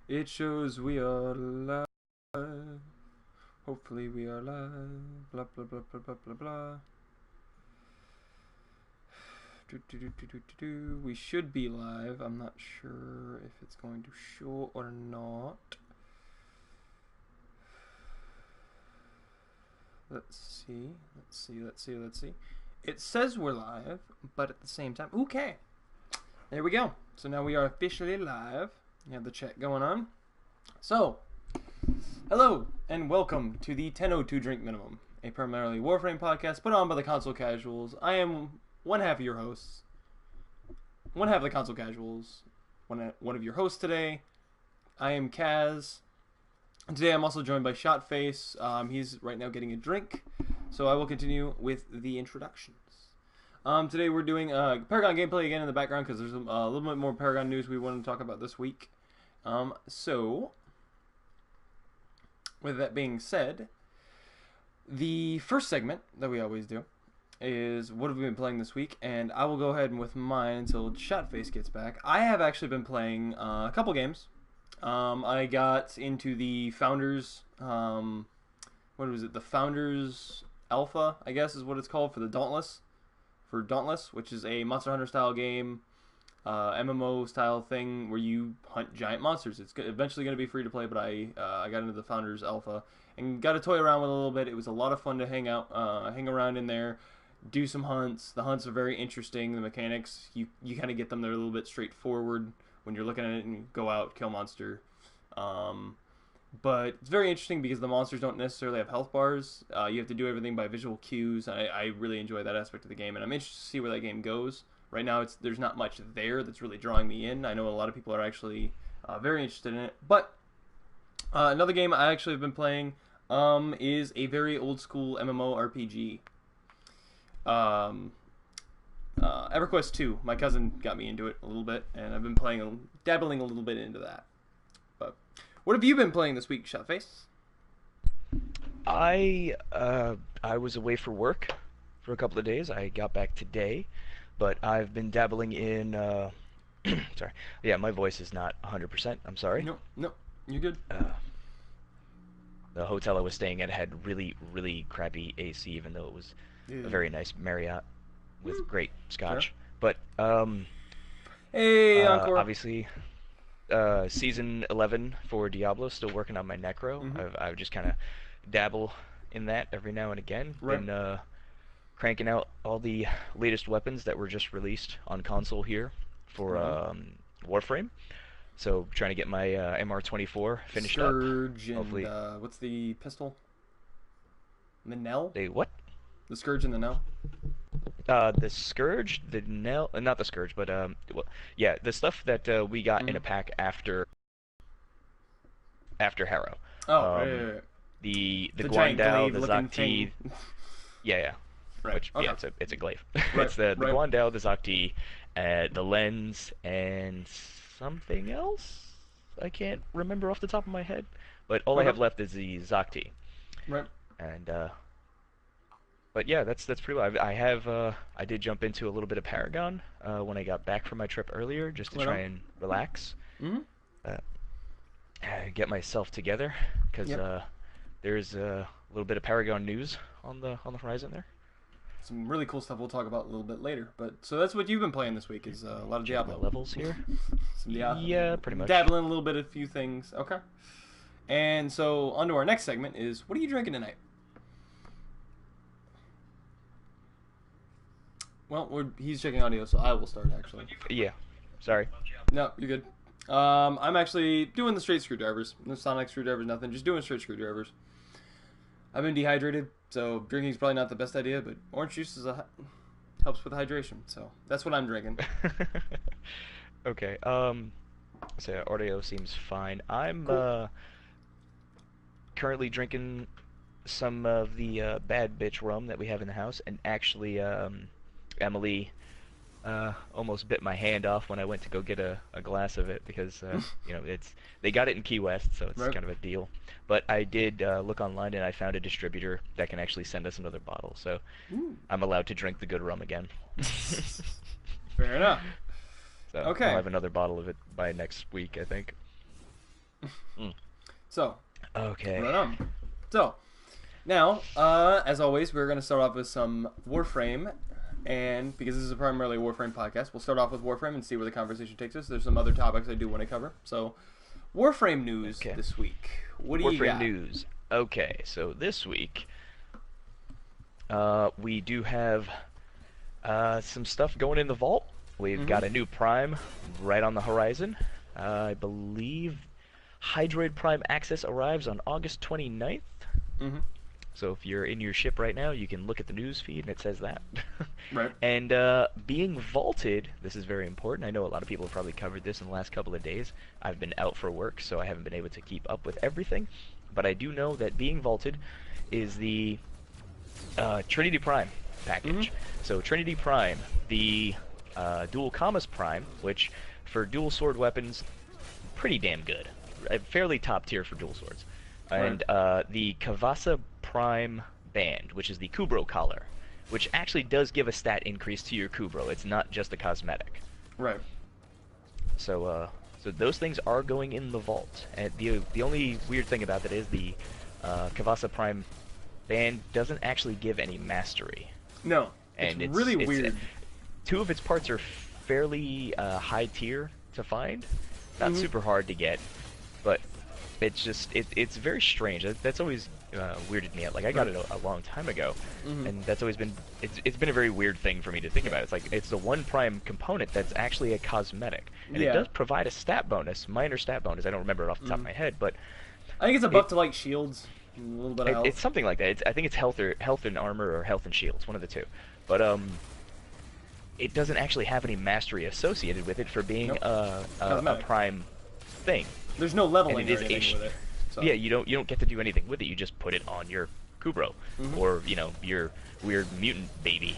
It shows we are live. Hopefully we are live. Blah blah blah blah blah blah blah. We should be live. I'm not sure if it's going to show or not. Let's see. It says we're live, but at the same time, okay. There we go. So now we are officially live. You have the chat going on. So, hello and welcome to the Tenno 2 Drink Minimum, a primarily Warframe podcast put on by the console casuals. I am one half of your hosts. One half of the console casuals. One of your hosts today. I am Cazz. And today I'm also joined by ShotFace. He's right now getting a drink. So I will continue with the introductions. Today we're doing Paragon gameplay again in the background because there's a little bit more Paragon news we want to talk about this week. So, with that being said, the first segment that we always do is what have we been playing this week, and I will go ahead with mine until ShotFace gets back. I have actually been playing a couple games. I got into the Founders, what was it? The Founders Alpha, I guess is what it's called, for the Dauntless. For Dauntless, which is a Monster Hunter style game, MMO style thing where you hunt giant monsters. It's eventually going to be free to play, but I got into the Founders Alpha and got to toy around with it a little bit. It was a lot of fun to hang around in there, do some hunts. The hunts are very interesting. The mechanics, you kind of get them. They're a little bit straightforward when you're looking at it and go out, kill monster. But it's very interesting because the monsters don't necessarily have health bars. You have to do everything by visual cues. I really enjoy that aspect of the game, and I'm interested to see where that game goes. Right now, there's not much there that's really drawing me in. I know a lot of people are actually very interested in it. But another game I actually have been playing is a very old school MMORPG. EverQuest 2. My cousin got me into it a little bit, and I've been dabbling a little bit into that. But what have you been playing this week, Shotface? I was away for work for a couple of days. I got back today, but I've been dabbling in sorry. Yeah, my voice is not 100%. I'm sorry. No, you're good. The hotel I was staying at had really, really crappy AC, even though it was a very nice Marriott with great scotch. Sure. But hey, Encore. obviously, season 11 for Diablo, still working on my Necro. Mm-hmm. I just kind of dabble in that every now and again. Right. Been cranking out all the latest weapons that were just released on console here for Warframe. So trying to get my MR24 finished Scourge up. Hopefully. And what's the pistol? The Nell? They what? The Scourge and the Nell? The Scourge, the Nell, not the Scourge, but well, yeah, the stuff that we got in a pack after Harrow. Oh, right. The giant Guandao, the glaive-looking Zakti, thing. yeah. Right. Which Okay. yeah, it's a glaive. Right. It's the Right. Guandao, the Zakti, the lens, and something else I can't remember off the top of my head. But all I have left is the Zakti. Right. And but yeah, that's pretty well. I did jump into a little bit of Paragon when I got back from my trip earlier, just to try and relax, get myself together, because there's a little bit of Paragon news on the horizon there. Some really cool stuff we'll talk about a little bit later. But so that's what you've been playing this week, is a lot of Diablo. My levels here. Some Diablo. Yeah, pretty much. Dabbling a little bit, a few things. Okay. And so on to our next segment is, what are you drinking tonight? Well, he's checking audio, so I will start, actually. Yeah. Sorry. No, you're good. I'm actually doing the straight screwdrivers. No sonic screwdrivers, nothing. Just doing straight screwdrivers. I've been dehydrated, so drinking's probably not the best idea, but orange juice helps with hydration, so that's what I'm drinking. Okay. So audio seems fine. I'm currently drinking some of the bad bitch rum that we have in the house, and actually Emily almost bit my hand off when I went to go get a glass of it, because they got it in Key West, so it's kind of a deal. But I did look online, and I found a distributor that can actually send us another bottle, so I'm allowed to drink the good rum again. Fair enough. So Okay. I'll have another bottle of it by next week, I think. Mm. So, Okay. right on. So, now, as always, we're going to start off with some Warframe. And because this is a primarily Warframe podcast, we'll start off with Warframe and see where the conversation takes us. There's some other topics I do want to cover. So, Warframe news this week. What do you got? Warframe news. Okay, so this week, we do have some stuff going in the vault. We've got a new Prime right on the horizon. I believe Hydroid Prime access arrives on August 29th. Mm-hmm. So if you're in your ship right now, you can look at the news feed and it says that. Right. And being vaulted, this is very important. I know a lot of people have probably covered this in the last couple of days. I've been out for work, so I haven't been able to keep up with everything. But I do know that being vaulted is the Trinity Prime package. So Trinity Prime, the Dual Commas Prime, which for dual sword weapons, pretty damn good. Fairly top tier for dual swords. And the Kavasa Prime Band, which is the Kubro collar, which actually does give a stat increase to your Kubro. It's not just a cosmetic. Right. So so those things are going in the vault. And the only weird thing about that is the Kavasa Prime Band doesn't actually give any mastery. No. And it's really weird. Two of its parts are fairly high tier to find. Not super hard to get, but it's just it's very strange. That's always weirded me out. Like I got it a long time ago, and that's always been it's been a very weird thing for me to think about. It's like it's the one prime component that's actually a cosmetic, and it does provide a stat bonus, minor stat bonus. I don't remember it off the top of my head, but I think it's a buff to like shields and a little bit of health. It's something like that. I think it's health and armor or health and shields, one of the two. But it doesn't actually have any mastery associated with it for being a prime thing. There's no leveling and it or anything with it. So. Yeah, you don't get to do anything with it. You just put it on your Kubro or your weird mutant baby.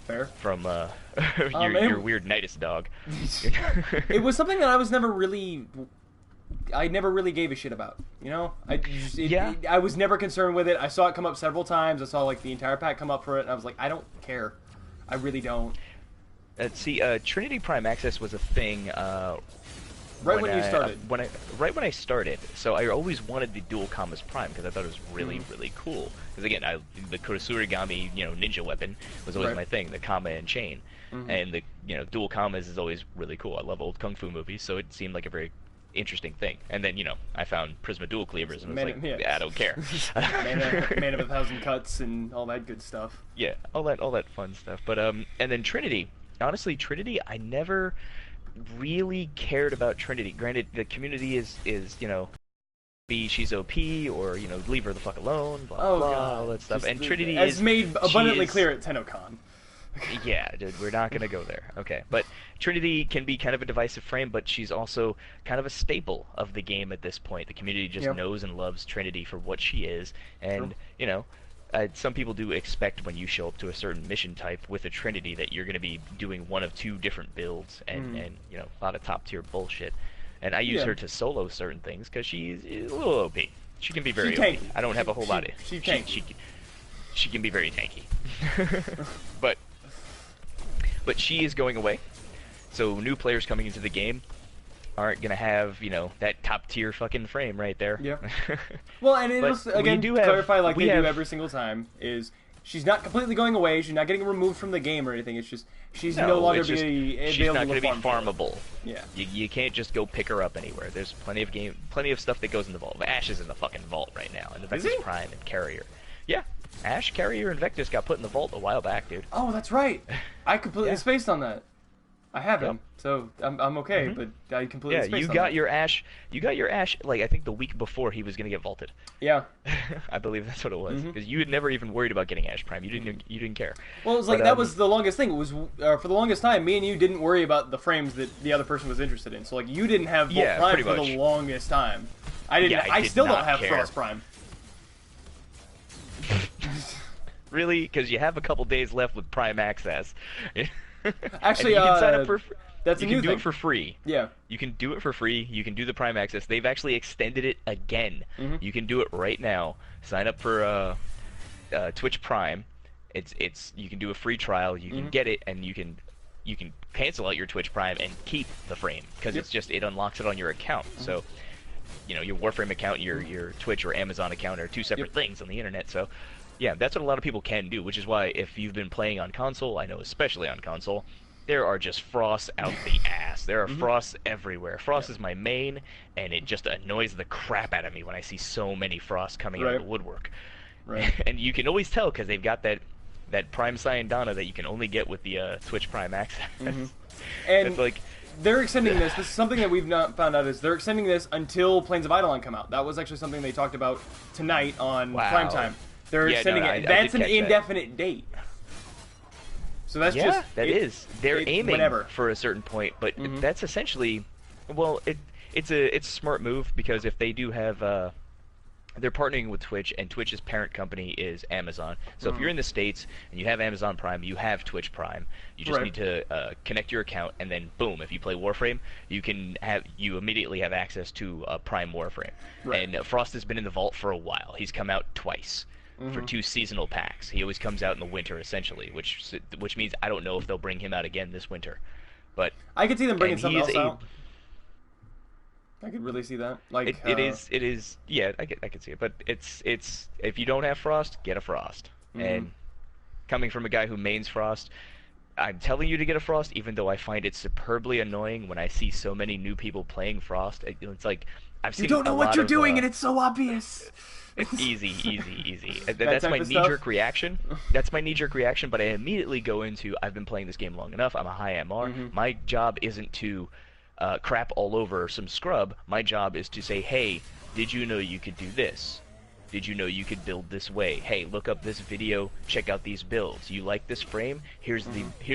Fair. From your weird Nidus dog. It was something that I never really gave a shit about. You know, I was never concerned with it. I saw it come up several times. I saw like the entire pack come up for it, and I was like, I don't care. I really don't. See, Trinity Prime Access was a thing. Right when you started. Right when I started. So I always wanted the Dual Commas Prime because I thought it was really, really cool. Because again, the Kurosurigami, ninja weapon was always my thing, the Kama and chain. And the Dual Commas is always really cool. I love old kung fu movies, so it seemed like a very interesting thing. And then I found Prisma Dual Cleavers and I was I don't care. Man of 1,000 cuts and all that good stuff. Yeah, all that fun stuff. But and then Trinity. Honestly, Trinity, I never really cared about Trinity. Granted, the community is she's OP or leave her the fuck alone, blah blah, all that stuff. And Trinity is made abundantly clear at TennoCon. Yeah, dude, we're not gonna go there. Okay, but Trinity can be kind of a divisive frame, but she's also kind of a staple of the game at this point. The community just knows and loves Trinity for what she is, and some people do expect when you show up to a certain mission type with a Trinity that you're going to be doing one of two different builds and a lot of top tier bullshit. And I use her to solo certain things because she's a little OP. She can be very OP. I don't have a whole lot of... She can be very tanky. But she is going away. So new players coming into the game aren't gonna have that top tier fucking frame right there. Yeah. Well, and it was again to clarify, like they do every single time, is she's not completely going away. She's not getting removed from the game or anything. It's just she's no longer she's not gonna be farmable. Yeah. You can't just go pick her up anywhere. There's plenty of stuff that goes in the vault. Ash is in the fucking vault right now, and the Vectus Prime and Carrier. Yeah. Ash, Carrier, and Vectus got put in the vault a while back, dude. Oh, that's right. I completely spaced on that. I haven't, so I'm okay. But I completely spaced on that. You got your Ash. Like I think the week before he was gonna get vaulted. Yeah, I believe that's what it was. Because you had never even worried about getting Ash Prime. You didn't care. Well, it was like that was the longest thing. It was for the longest time, me and you didn't worry about the frames that the other person was interested in. So like you didn't have Vault Prime for the longest time. I didn't. I still don't have Frost Prime. Really? Because you have a couple days left with Prime access. Actually, you can sign up for. That's a new thing. You can do it for free. Yeah. You can do it for free. You can do the Prime access. They've actually extended it again. You can do it right now. Sign up for Twitch Prime. You can do a free trial. You can get it, and you can you can cancel out your Twitch Prime and keep the frame because it's just it unlocks it on your account. So, you know, your Warframe account, your Twitch or Amazon account are two separate things on the internet. So, yeah, that's what a lot of people can do, which is why if you've been playing on console, I know especially on console, there are just frosts out the ass. There are frosts everywhere. Frost is my main, and it just annoys the crap out of me when I see so many frosts coming out of the woodwork. Right. And you can always tell because they've got that Prime Syandana that you can only get with the Twitch Prime access. And it's like they're extending this. This is something that we've not found out is they're extending this until Planes of Eidolon come out. That was actually something they talked about tonight on Prime Time. They're extending it. That's an indefinite date. So that's that is. They're aiming for a certain point, but that's essentially, well, it's a smart move because if they do have, they're partnering with Twitch, and Twitch's parent company is Amazon. So if you're in the States and you have Amazon Prime, you have Twitch Prime. You just need to connect your account, and then boom, if you play Warframe, you immediately have access to Prime Warframe. And Frost has been in the vault for a while. He's come out twice. For 2 seasonal packs. He always comes out in the winter, essentially, which means I don't know if they'll bring him out again this winter. But I could see them bringing something else out. I could really see that. Like it is. Yeah, I could see it. But it's if you don't have Frost, get a Frost. And coming from a guy who mains Frost, I'm telling you to get a Frost, even though I find it superbly annoying when I see so many new people playing Frost. It's like I've seen. You don't know what you're doing, and it's so obvious. It's easy. That's my knee-jerk reaction. That's my knee-jerk reaction, but I immediately go into, I've been playing this game long enough, I'm a high MR. My job isn't to crap all over some scrub. My job is to say, hey, did you know you could do this? Did you know you could build this way? Hey, look up this video, check out these builds. You like this frame? Here's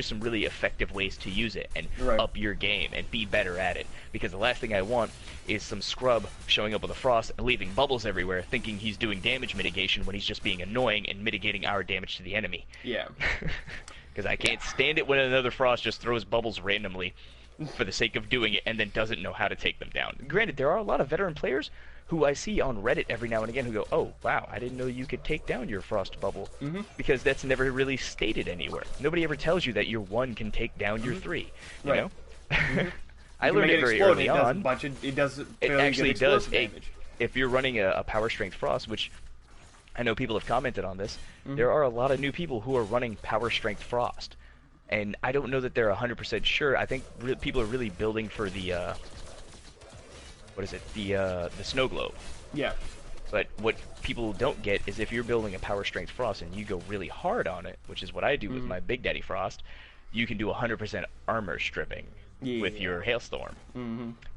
some really effective ways to use it and up your game and be better at it. Because the last thing I want is some scrub showing up with a Frost and leaving bubbles everywhere thinking he's doing damage mitigation when he's just being annoying and mitigating our damage to the enemy. Yeah. Because I can't stand it when another Frost just throws bubbles randomly for the sake of doing it and then doesn't know how to take them down. Granted, there are a lot of veteran players who I see on Reddit every now and again who go, oh, wow, I didn't know you could take down your Frost bubble. Because that's never really stated anywhere. Nobody ever tells you that your 1 can take down your 3, you know? I learned it very early on. It actually does. If you're running a Power Strength Frost, which I know people have commented on this, there are a lot of new people who are running Power Strength Frost. And I don't know that they're 100% sure. I think people are really building for the what is it? The Snow Globe. Yeah. But what people don't get is if you're building a Power Strength Frost and you go really hard on it, which is what I do with my Big Daddy Frost, you can do 100% armor stripping with your Hailstorm.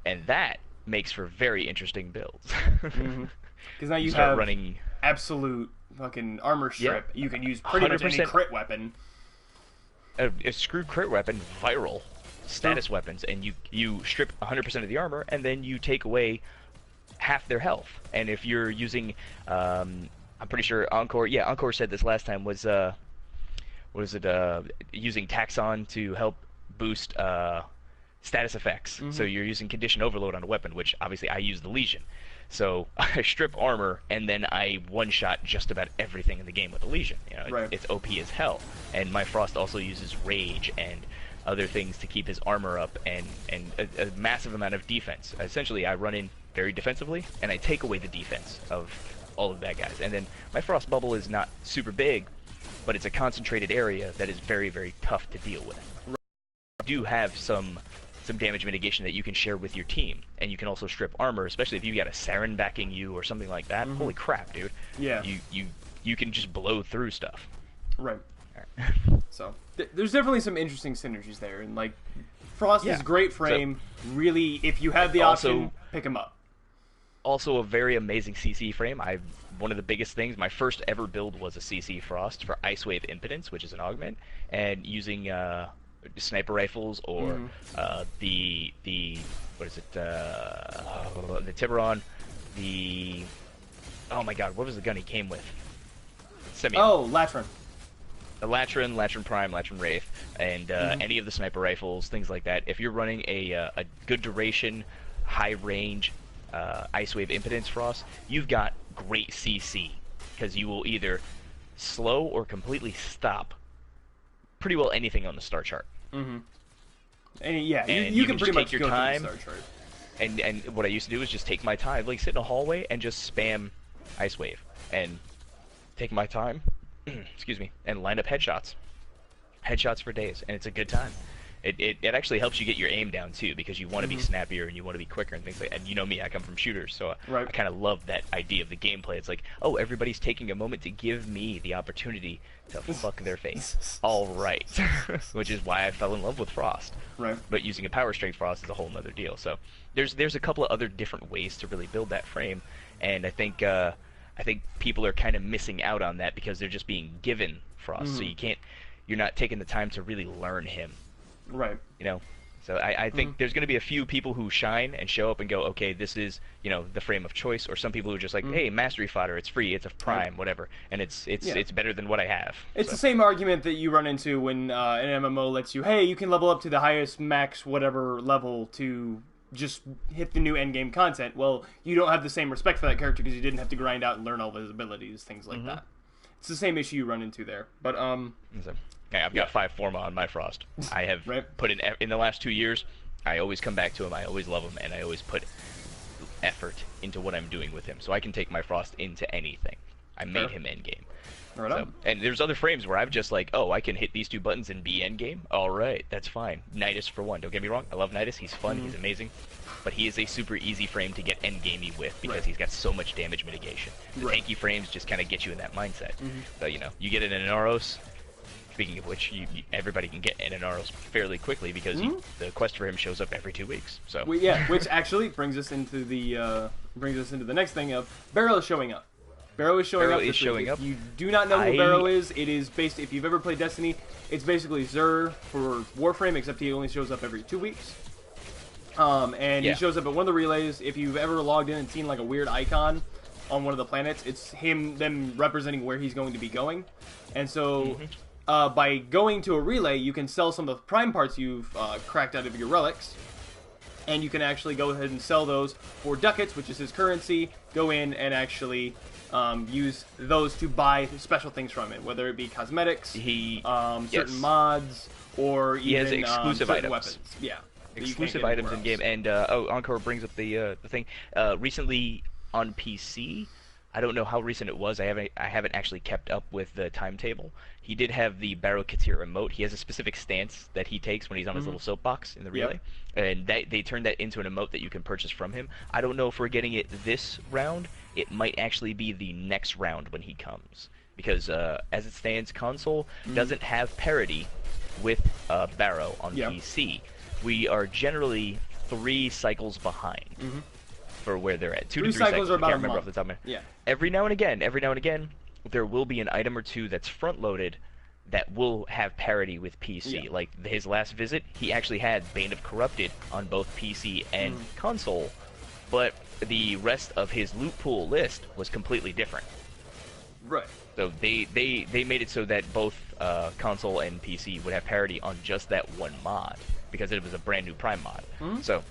And that makes for very interesting builds. Because now you have running absolute fucking armor strip. You can use pretty much any crit weapon. A screw crit weapon, viral status weapons, and you strip 100% of the armor, and then you take away half their health. And if you're using, I'm pretty sure Encore said this last time was using Taxon to help boost status effects. So you're using condition overload on a weapon, which obviously I use the Legion. So I strip armor, and then I one-shot just about everything in the game with the Legion. You know, it's OP as hell. And my Frost also uses Rage and other things to keep his armor up, and a massive amount of defense. Essentially, I run in very defensively, and I take away the defense of all of the bad guys. And then my Frost bubble is not super big, but it's a concentrated area that is very, very tough to deal with. You do have some damage mitigation that you can share with your team, and you can also strip armor, especially if you got a Saren backing you or something like that. Holy crap, dude! Yeah, you can just blow through stuff. Right. So there's definitely some interesting synergies there, and like Frost is great frame. So, really, if you have the option, pick him up. Also, a very amazing CC frame. One of the biggest things. My first ever build was a CC Frost for Ice Wave Impotence, which is an augment, and using sniper rifles or the what is it? The Tiburon. Oh my God, what was the gun he came with? Latron. A Latron Prime, Latron Wraith, and any of the sniper rifles, things like that. If you're running a good duration, high range Ice Wave Impotence Frost, you've got great CC, because you will either slow or completely stop pretty well anything on the star chart. And yeah, And you can just pretty much take your go time. through the start chart. And what I used to do is just take my time, like sit in a hallway and just spam Ice Wave and take my time, excuse me, and line up headshots for days, and it's a good time. It actually helps you get your aim down too, because you want to be snappier and you want to be quicker and things like that. And you know me, I come from shooters, so Right. I kind of love that idea of the gameplay. It's like, oh, everybody's taking a moment to give me the opportunity to fuck their face. All right. Which is why I fell in love with Frost. Right. But using a power strength Frost is a whole nother deal. So there's a couple of other different ways to really build that frame, and I think people are kind of missing out on that because they're just being given Frost. So you're not taking the time to really learn him. Right. You know, so I think there's going to be a few people who shine and show up and go, okay, this is, you know, the frame of choice, or some people who are just like, hey, mastery fodder, it's free, it's a prime, whatever, and it's better than what I have. It's the same argument that you run into when an MMO lets you, hey, you can level up to the highest max whatever level to just hit the new endgame content. Well, you don't have the same respect for that character because you didn't have to grind out and learn all of his abilities, things like that. It's the same issue you run into there. But Okay, I've got 5 Forma on my Frost. I have put in the last 2 years. I always come back to him. I always love him, and I always put effort into what I'm doing with him, so I can take my Frost into anything. I made him endgame. Right on. And there's other frames where I've just like, oh, I can hit these 2 buttons and be endgame. All right, that's fine. Nidus for one. Don't get me wrong. I love Nidus. He's fun. He's amazing. But he is a super easy frame to get endgamey with because he's got so much damage mitigation. The tanky frames just kind of get you in that mindset. So, you know, you get an Inaros. Speaking of which, everybody can get Inaros fairly quickly because the quest for him shows up every 2 weeks. So which actually brings us into the next thing of Barrow is showing up. Barrow is showing up. If you do not know who Barrow is, it is based. If you've ever played Destiny, it's basically Xur for Warframe, except he only shows up every 2 weeks. And he shows up at one of the relays. If you've ever logged in and seen like a weird icon on one of the planets, it's them representing where he's going to be going. And so by going to a relay, you can sell some of the prime parts you've cracked out of your relics. And you can actually go ahead and sell those for ducats, which is his currency. Go in and actually use those to buy special things from it, whether it be cosmetics, certain mods, or even he has exclusive items. Weapons. Yeah, exclusive items in game. And Encore brings up the thing. Recently on PC, I don't know how recent it was. I haven't actually kept up with the timetable. He did have the Barrow Katir emote. He has a specific stance that he takes when he's on his little soapbox in the relay, and they turned that into an emote that you can purchase from him. I don't know if we're getting it this round. It might actually be the next round when he comes, because as it stands, console doesn't have parity with Barrow on PC. We are generally 3 cycles behind for where they're at. 2 to 3 cycles. Are about I can't remember off the top of my head. Yeah. Every now and again, there will be an item or two that's front-loaded that will have parity with PC. Like his last visit, he actually had Bane of Corrupted on both PC and console, but the rest of his loot pool list was completely different. Right. So they made it so that both console and PC would have parity on just that one mod because it was a brand new Prime mod. So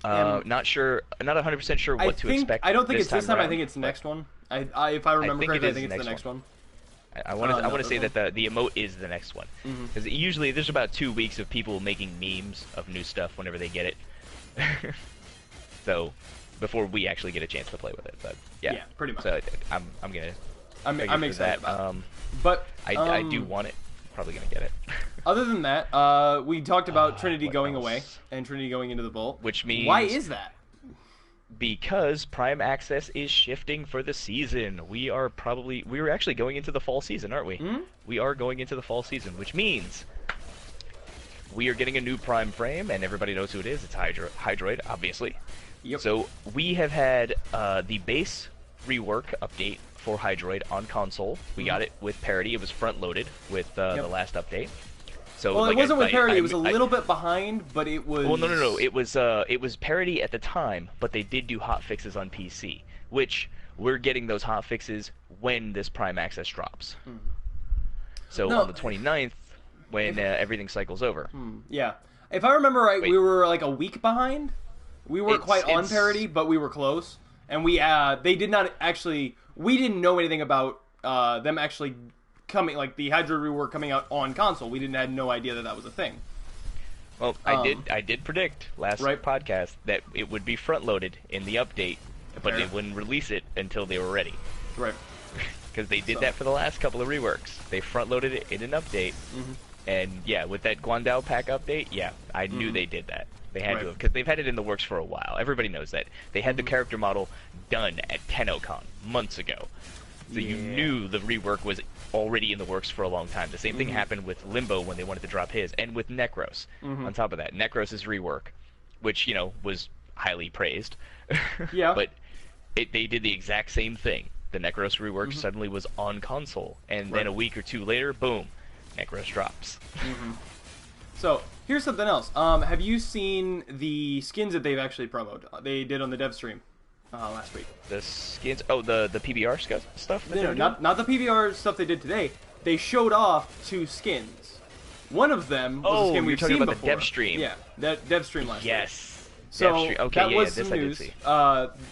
not 100% sure what to expect. I don't think it's this time. Around, I think it's the next one. If I remember correctly, I think it's the next one. I want to say that the emote is the next one, because usually there's about 2 weeks of people making memes of new stuff whenever they get it. So before we actually get a chance to play with it, but yeah, pretty much. So I'm excited about it. But I do want it. Probably gonna get it. Other than that, we talked about Trinity going away and Trinity going into the Vault. Which means, why is that? Because Prime Access is shifting for the season. We're actually going into the fall season, aren't we? We are going into the fall season, which means we are getting a new Prime frame, and everybody knows who it is. It's Hydroid, obviously. Yep. So we have had the base rework update for Hydroid on console. We got it with parity. It was front-loaded with the last update. So it wasn't with parity. It was a little bit behind, but it was. Well, no. It was parity at the time, but they did do hot fixes on PC, which we're getting those hot fixes when this Prime Access drops. So on the 29th, when everything cycles over. Yeah, if I remember right, we were like a week behind. We weren't quite on parity, but we were close, and they did not actually. We didn't know anything about them actually coming, like the Hydra rework coming out on console. We had no idea that was a thing. Well, I did predict last Right. podcast that it would be front loaded in the update, but Fair. they wouldn't release it until they were ready. Right. Because they did So. that for the last couple of reworks. They front loaded it in an update, and yeah, with that Guandao pack update, yeah, I knew they did that. They had to have, because they've had it in the works for a while. Everybody knows that. They had the character model done at TennoCon months ago. So you knew the rework was already in the works for a long time. The same thing happened with Limbo when they wanted to drop his, and with Necros. On top of that, Necros' rework, which, you know, was highly praised. Yeah. But they did the exact same thing. The Necros rework suddenly was on console, and then a week or two later, boom, Necros drops. So, here's something else. Have you seen the skins that they've actually promoted? They did on the dev stream last week. The skins? Oh, the PBR stuff? that they No, were not the PBR stuff they did today. They showed off 2 skins. One of them was a skin we've talking seen about before. the dev stream. Yeah, that dev stream last week. Yes. So Dev stream. Okay, that yeah, was this some I did news. see.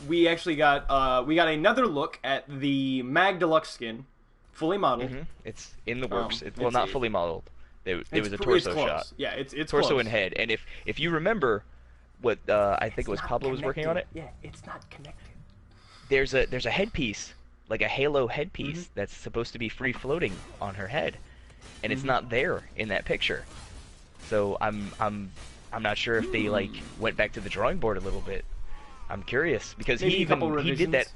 We actually got another look at the Mag Deluxe skin, fully modeled. It's in the works. Well, it's- not fully modeled. It was a It's torso close. shot. Yeah, it's Torso close. and head. And if you remember what I think it was It's not Pablo was working on it, connected. Yeah, it's not connected. there's a headpiece, like a halo headpiece that's supposed to be free floating on her head, and it's not there in that picture. So I'm not sure if they like went back to the drawing board a little bit. I'm curious because Maybe a couple he did that. revisions.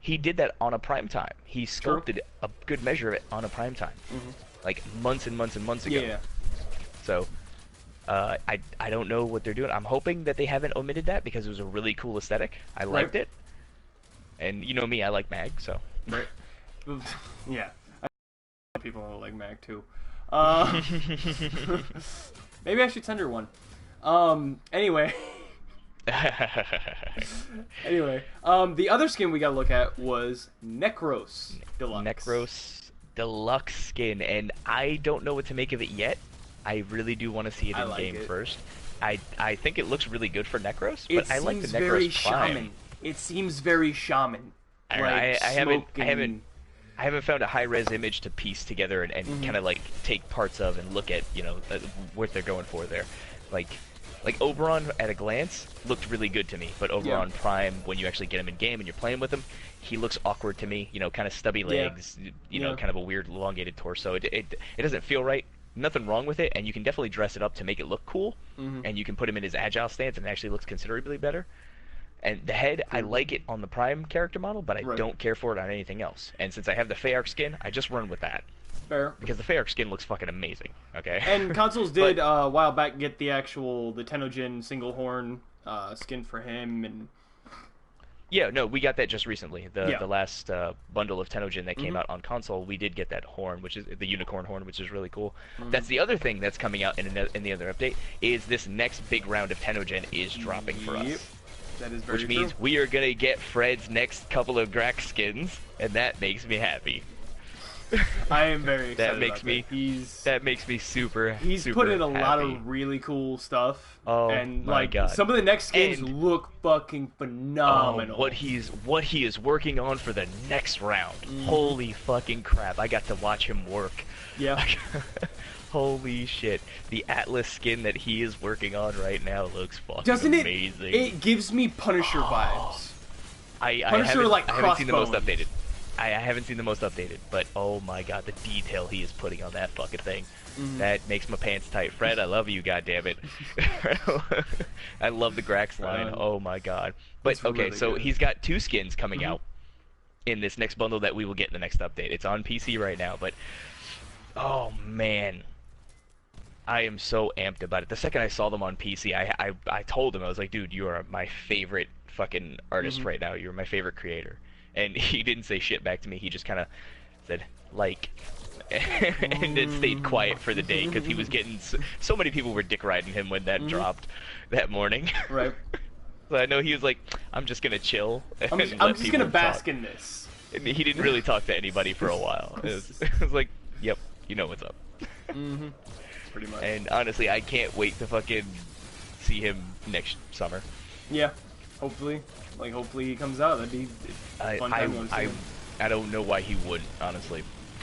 He did that on a prime time. He sculpted a good measure of it on a prime time, like months and months and months ago. Yeah. So I don't know what they're doing. I'm hoping that they haven't omitted that because it was a really cool aesthetic. I liked it, and you know me, I like Mag, so. Right. Yeah. People don't like Mag too. Maybe I should send her one. Anyway. The other skin we got to look at was Necros Deluxe. Necros Deluxe skin, and I don't know what to make of it yet. I really do want to see it in game first. I think it looks really good for Necros, but I like the Necros Prime. Shaman. It seems very shaman. I haven't found a high-res image to piece together and kind of like take parts of and look at, you know, what they're going for there. Like Oberon at a glance looked really good to me, but Oberon Prime, when you actually get him in game and you're playing with him, he looks awkward to me. You know, kind of stubby legs, you know, kind of a weird elongated torso. It doesn't feel right. Nothing wrong with it, and you can definitely dress it up to make it look cool, and you can put him in his agile stance and it actually looks considerably better. And the head, I like it on the Prime character model, but I don't care for it on anything else. And since I have the Feyark skin, I just run with that. Fair. Because the Feyark skin looks fucking amazing, okay? And consoles did a while back get the Tenno single horn skin for him, and yeah, no, we got that just recently. The last bundle of Tenno that came out on console, we did get that horn, which is the unicorn horn, which is really cool. That's the other thing that's coming out in the other update, is this next big round of Tenno is dropping for us. That is very Which means true. we are gonna get Fred's next couple of Grax skins, and that makes me happy. I am very excited. That makes me super. He's super put in a happy. lot of really cool stuff. Oh and my God. some of the next skins And- look fucking phenomenal. What he is working on for the next round. Holy fucking crap! I got to watch him work. Yeah. Holy shit! The Atlas skin that he is working on right now looks fucking Doesn't it? amazing. It gives me Punisher vibes. I haven't seen the most updated. I haven't seen the most updated, but oh my god, the detail he is putting on that fucking thing. That makes my pants tight. Fred, I love you, goddammit. I love the Grax line. Oh my god. But okay, really so good. he's got 2 skins coming out in this next bundle that we will get in the next update. It's on PC right now, but oh man. I am so amped about it. The second I saw them on PC, I told him, I was like, dude, you are my favorite fucking artist right now. You're my favorite creator. And he didn't say shit back to me. He just kind of said, like, and then stayed quiet for the day because he was getting so many people were dick riding him when that dropped that morning. Right. So I know he was like, I'm just gonna chill. I'm just gonna bask in this. And he didn't really talk to anybody for a while. It was like, yep, you know what's up. Pretty much. And honestly, I can't wait to fucking see him next summer. Yeah. Hopefully he comes out. That'd be a fun time to see him. I don't know why he wouldn't, honestly.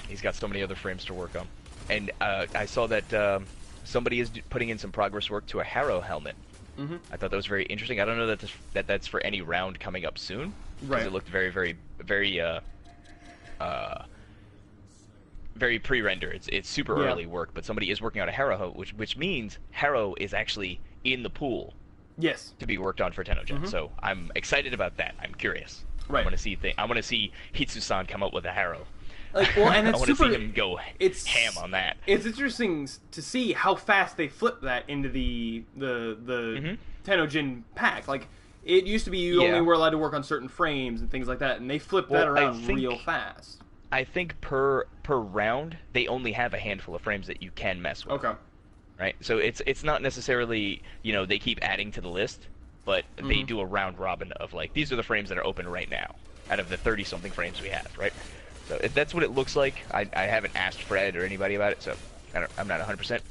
He's got so many other frames to work on. And I saw that somebody is putting in some progress work to a Harrow helmet. Mm-hmm. I thought that was very interesting. I don't know that that's for any round coming up soon, because Right. it looked very, very, very, very pre-render. It's super Yeah. early work, but somebody is working on a Harrow helmet, which means Harrow is actually in the pool Yes. to be worked on for Tenno Gen. Mhm. So I'm excited about that. I'm curious. Right. I want to see Hitsu-san come up with a Harrow. Like, well, and I it's want to super. see him go ham on that. It's interesting to see how fast they flip that into the Mhm. Tenno Gen pack. Like, it used to be you Yeah. only were allowed to work on certain frames and things like that, and they flipped that Well, I around think- real fast. I think per round they only have a handful of frames that you can mess with. Okay. Right? So it's not necessarily, they keep adding to the list, but they Mhm. do a round robin of like, these are the frames that are open right now out of the 30 something frames we have, right? So if that's what it looks like. I haven't asked Fred or anybody about it, so I'm not 100%.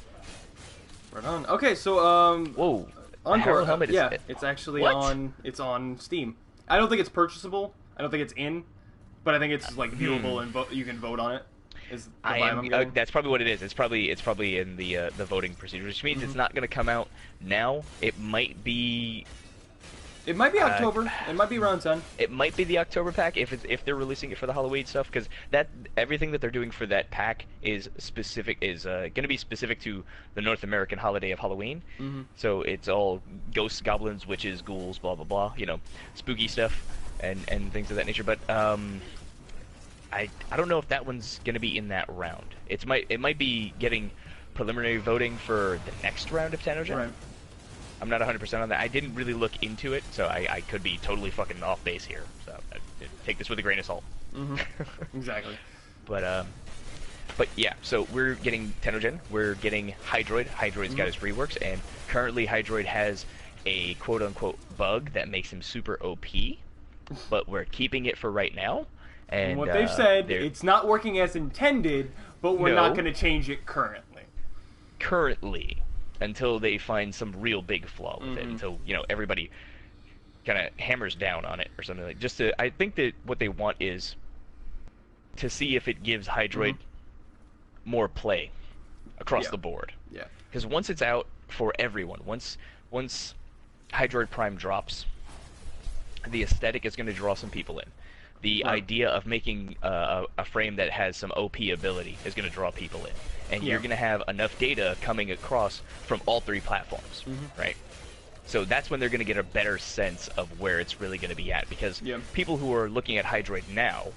Right on. Okay, so Whoa. The Encore Harrow helmet is yeah, it's actually What? on Steam. I don't think it's purchasable. I don't think it's in, but I think it's like viewable and you can vote on it. Is the vibe I'm getting. That's probably what it is. It's probably in the voting procedure, which means it's not going to come out now. It might be October. It might be around 10. It might be the October pack if they're releasing it for the Halloween stuff, because everything that they're doing for that pack is going to be specific to the North American holiday of Halloween. Mm-hmm. So it's all ghosts, goblins, witches, ghouls, blah blah blah. Spooky stuff and things of that nature. But I don't know if that one's going to be in that round. It might be getting preliminary voting for the next round of Tenno Gen. Right. I'm not 100% on that. I didn't really look into it, so I could be totally fucking off base here. So take this with a grain of salt. Mm-hmm. Exactly. But yeah, so we're getting Tenno Gen. We're getting Hydroid. Hydroid's got his reworks, and currently Hydroid has a quote-unquote bug that makes him super OP, but we're keeping it for right now. And what they've said, it's not working as intended, but we're not going to change it currently. Currently, until they find some real big flaw with it, until everybody kind of hammers down on it or something like. I think that what they want is to see if it gives Hydroid more play across the board. Yeah. Because once it's out for everyone, once Hydroid Prime drops, the aesthetic is going to draw some people in. The idea of making a frame that has some OP ability is going to draw people in. And you're going to have enough data coming across from all three platforms, right? So that's when they're going to get a better sense of where it's really going to be at. Because people who are looking at Hydroid now,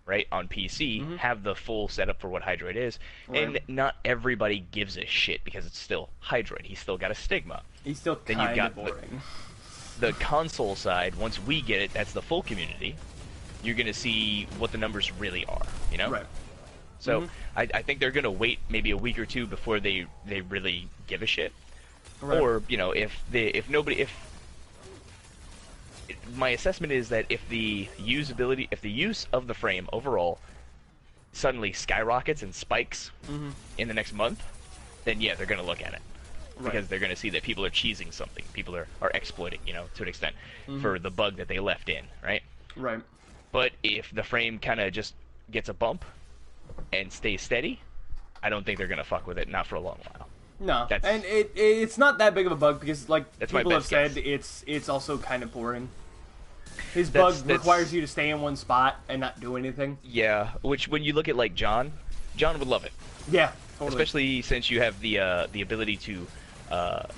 right, on PC, have the full setup for what Hydroid is. Right. And not everybody gives a shit because it's still Hydroid. He's still got a stigma. He's still kind of boring. The console side, once we get it, that's the full community. You're going to see what the numbers really are, Right. So I think they're going to wait maybe a week or two before they really give a shit. Right. Or, my assessment is that if the use of the frame overall suddenly skyrockets and spikes in the next month, then yeah, they're going to look at it. Because they're going to see that people are cheesing something. People are exploiting, to an extent, for the bug that they left in, right? Right. But if the frame kind of just gets a bump and stays steady, I don't think they're going to fuck with it, not for a long while. No, and it's not that big of a bug because, like That's people my have best said, it's also kind of boring. His bug requires you to stay in one spot and not do anything. Yeah, which when you look at like John would love it. Yeah, totally. Especially since you have the ability to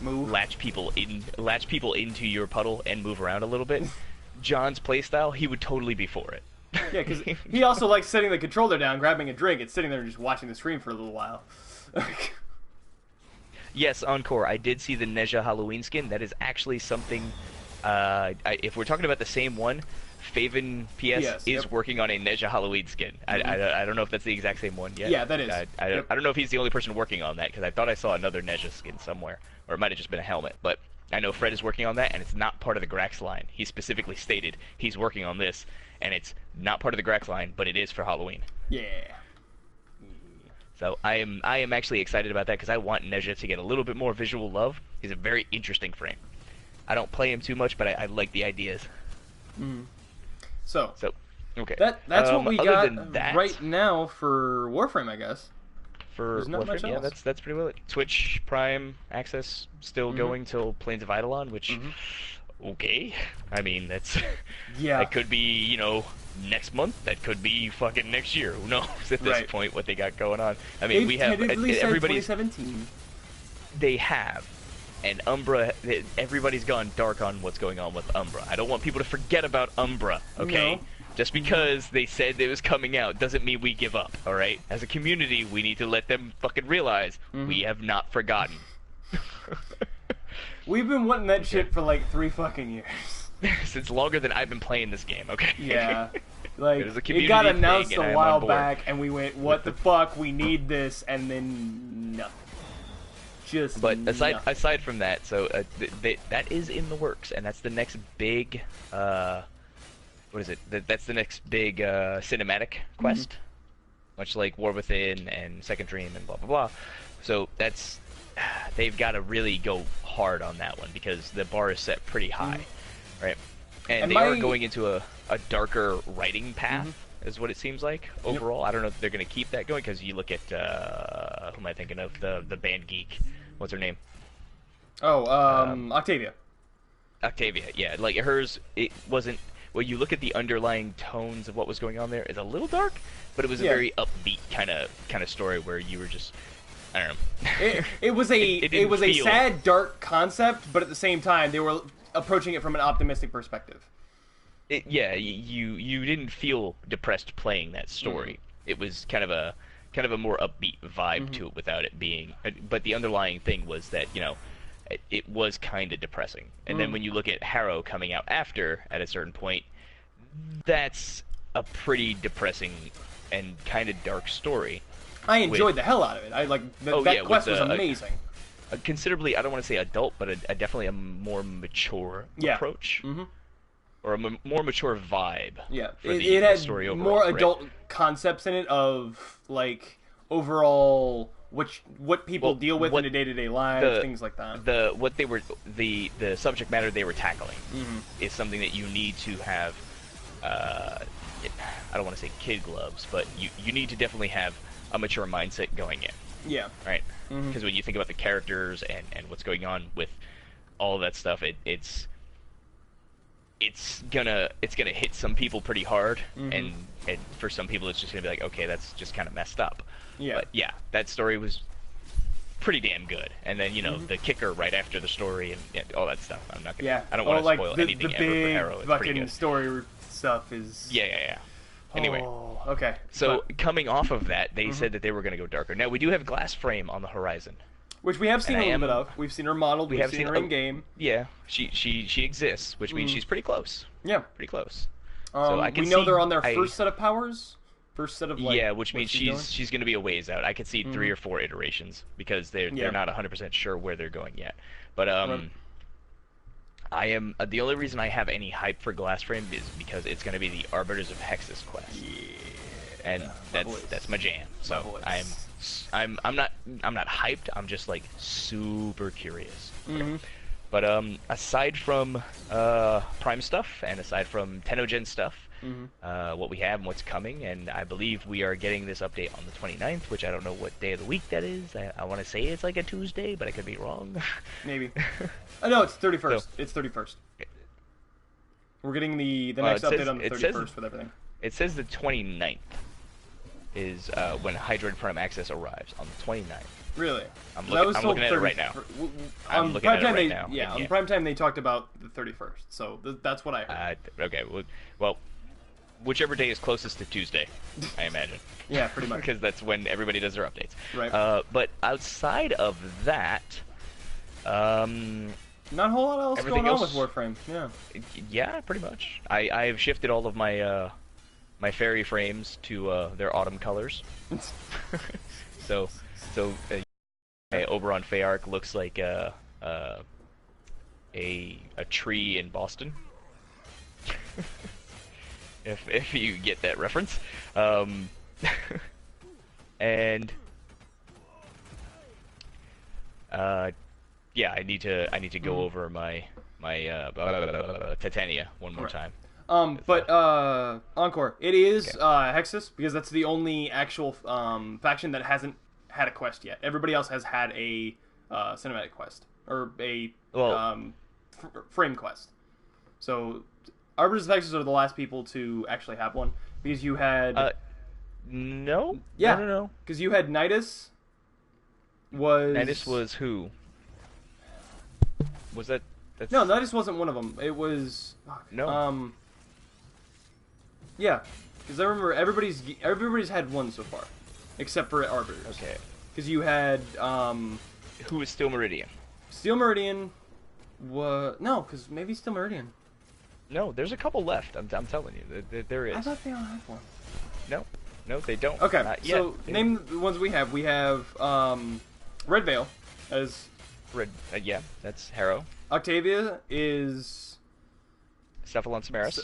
move, latch people into your puddle and move around a little bit. John's playstyle, he would totally be for it. Yeah, because he also likes setting the controller down, grabbing a drink, and sitting there and just watching the screen for a little while. Yes, Encore, I did see the Neja Halloween skin. That is actually something, if we're talking about the same one, Faven PS is working on a Neja Halloween skin. I don't know if that's the exact same one yet. Yeah, that is. I don't know if he's the only person working on that, because I thought I saw another Neja skin somewhere. Or it might have just been a helmet, but I know Fred is working on that, and it's not part of the Grax line. He specifically stated he's working on this, and it's not part of the Grax line, but it is for Halloween. Yeah. So I am actually excited about that, because I want Neja to get a little bit more visual love. He's a very interesting frame. I don't play him too much, but I like the ideas. So okay. that's what we got than that, right now for Warframe, I guess. for There's not much Warframe. Yeah, else. that's pretty well it. Twitch Prime access still going till Plains of Eidolon, which okay. I mean, that's Yeah. that could be, next month. That could be fucking next year. Who knows at this point what they got going on? I mean, we have everybody's 2017. They have. And Umbra, everybody's gone dark on what's going on with Umbra. I don't want people to forget about Umbra, okay? No. Just because they said it was coming out doesn't mean we give up, alright? As a community, we need to let them fucking realize we have not forgotten. We've been wanting that shit for like 3 fucking years. Since longer than I've been playing this game, okay? Yeah. Like, it got announced a while back, and we went, what the fuck, we need this, and then nothing. But aside from that, so that is in the works, and that's the next big what is it? That's the next big cinematic quest, much like War Within and Second Dream and blah blah blah. So they've got to really go hard on that one because the bar is set pretty high, right? And they are going into a darker writing path. Is what it seems like overall. I don't know if they're going to keep that going because you look at who am I thinking of? The band geek. What's her name? Oh, Octavia. Octavia, yeah. Like hers, it wasn't. Well, you look at the underlying tones of what was going on there. It's a little dark, but it was a very upbeat kind of story where you were just. I don't know. It was a sad, dark concept, but at the same time, they were approaching it from an optimistic perspective. You didn't feel depressed playing that story. It was kind of a more upbeat vibe to it without it being. But the underlying thing was that it was kind of depressing. And then when you look at Harrow coming out after at a certain point, that's a pretty depressing and kind of dark story. I enjoyed the hell out of it. I like that quest was amazing. A considerably, I don't want to say adult, but definitely a more mature approach. Or a more mature vibe. Yeah, it had story overall, more adult concepts in it of like overall what people deal with in their day-to-day lives, things like that. The subject matter they were tackling is something that you need to have. I don't want to say kid gloves, but you need to definitely have a mature mindset going in. Yeah. Right. Because when you think about the characters and what's going on with all of that stuff, it's gonna hit some people pretty hard, and for some people it's just gonna be like, okay, that's just kind of messed up. Yeah. But yeah, that story was pretty damn good. And then the kicker right after the story and all that stuff. I'm not gonna. Yeah. I don't want to spoil anything ever for Arrow. It's pretty good. The story stuff is. Yeah. Anyway. Oh, okay. So coming off of that, they said that they were gonna go darker. Now we do have Glass Frame on the horizon. Which we have seen a little bit of. We've seen her modeled. We've seen her in game. Yeah, she exists, which means she's pretty close. Yeah, pretty close. So I can we know they're on their first set of powers. First set of which means she's going to be a ways out. I could see 3 or 4 iterations because they're not 100% sure where they're going yet. But I am the only reason I have any hype for Glass Frame is because it's going to be the Arbiters of Hexus quest. Yeah, and that's my jam. So I'm not hyped. I'm just like super curious. But aside from Prime stuff and aside from Tenno stuff, what we have and what's coming, and I believe we are getting this update on the 29th, which I don't know what day of the week that is. I want to say it's like a Tuesday, but I could be wrong. Maybe. No, it's 31st. It's 31st. We're getting the next update on the 31st with everything. It says the 29th is when Hydroid Prime Access arrives on the 29th. Really? I'm looking at it right now. I'm looking at it right now. Yeah, on Prime Time they talked about the 31st, so that's what I heard. Okay, well, whichever day is closest to Tuesday, I imagine. Yeah, pretty much. Because that's when everybody does their updates. Right. But outside of that, not a whole lot else going on with Warframe. Yeah. Yeah, pretty much. I have shifted all of my my fairy frames to their autumn colors. So Oberon Fayark looks like a tree in Boston. if you get that reference, and yeah, I need to go over my Titania one more time. But Encore, it is Hexus because that's the only actual faction that hasn't had a quest yet. Everybody else has had a cinematic quest or a frame quest. So Arbiters of Hexes are the last people to actually have one because you had no, yeah, no, because you had Nidus. Nidus was who? Was that? That's... No, Nidus wasn't one of them. It was no. Yeah, because I remember everybody's had one so far, except for Arbiters. Okay. Because you had who was Steel Meridian? Steel Meridian was no, because maybe Steel Meridian. No, there's a couple left. I'm telling you, there is. I thought they all had one. No, they don't. Okay, not yet. So name the ones we have. We have Red Veil as Red. Yeah, that's Harrow. Octavia is Cephalon Samaris.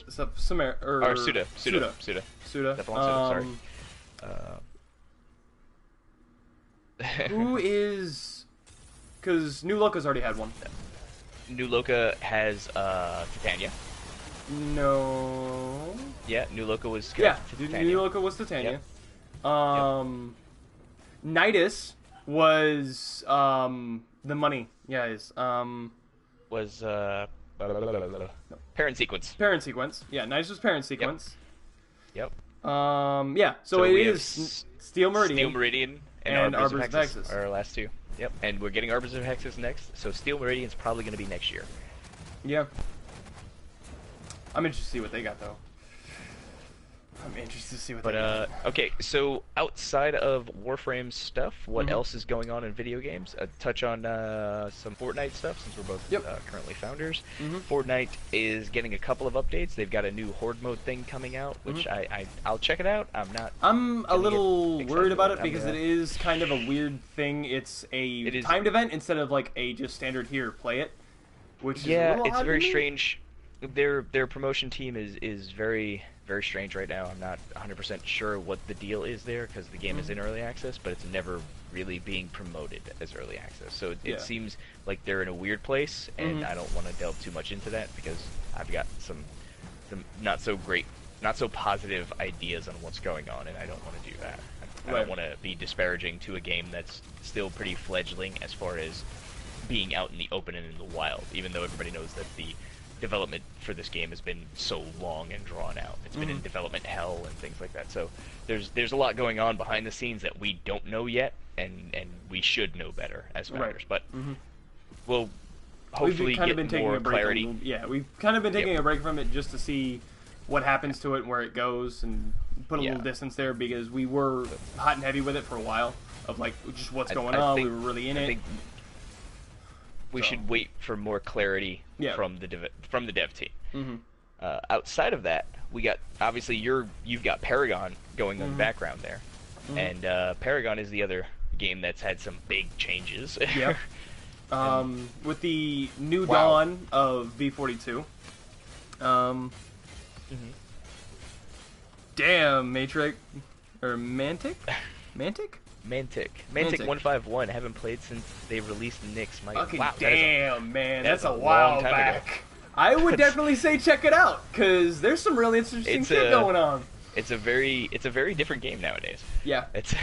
Or Suda. Suda. Cephalon Suda. Sorry. Who is? Because New Loca's already had one. New Loca has Titania. No. Yeah, New Loca was Titania. New Loca was Titania. Yep. Nidus was the money. Yeah, is was Parent Sequence. Parent Sequence. Yeah, Nidus was Parent Sequence. Yep. Yeah. So it is Steel Meridian. Steel Meridian and Arbiters of Hexes are our last two. Yep. And we're getting Arbiters of Hexes next. So Steel Meridian's probably going to be next year. Yeah. I'm interested to see what they got, though. I'm interested to see what they got. Okay, so outside of Warframe stuff, what else is going on in video games? Touch on some Fortnite stuff, since we're both currently founders. Fortnite is getting a couple of updates. They've got a new Horde mode thing coming out, which I'll check it out. I'm a little worried about it because it is kind of a weird thing. It's a timed event instead of like a just standard here, play it. Which is a little it's odd very to me. strange. Their promotion team is very strange right now. I'm not 100% sure what the deal is there because the game is in early access, but it's never really being promoted as early access. So it seems like they're in a weird place, and I don't want to delve too much into that because I've got some not so positive ideas on what's going on, and I don't want to do that. I don't want to be disparaging to a game that's still pretty fledgling as far as being out in the open and in the wild, even though everybody knows that the development for this game has been so long and drawn out. It's been in development hell and things like that. So there's a lot going on behind the scenes that we don't know yet, and we should know better as founders. But we'll hopefully get more clarity. We've kind of been taking a break from it just to see what happens to it and where it goes, and put a little distance there because we were hot and heavy with it for a while of like just what's going on. We were really in it. We should wait for more clarity from the dev team. Outside of that, we got obviously you've got Paragon going on the background there, and Paragon is the other game that's had some big changes. With the new dawn of V42. Damn, Matrix or Mantic? Mantic 151. Haven't played since they released Nyx. Damn, man, that's a while back. Ago. I would definitely say check it out because there's some really interesting shit going on. It's a very different game nowadays. Yeah, it's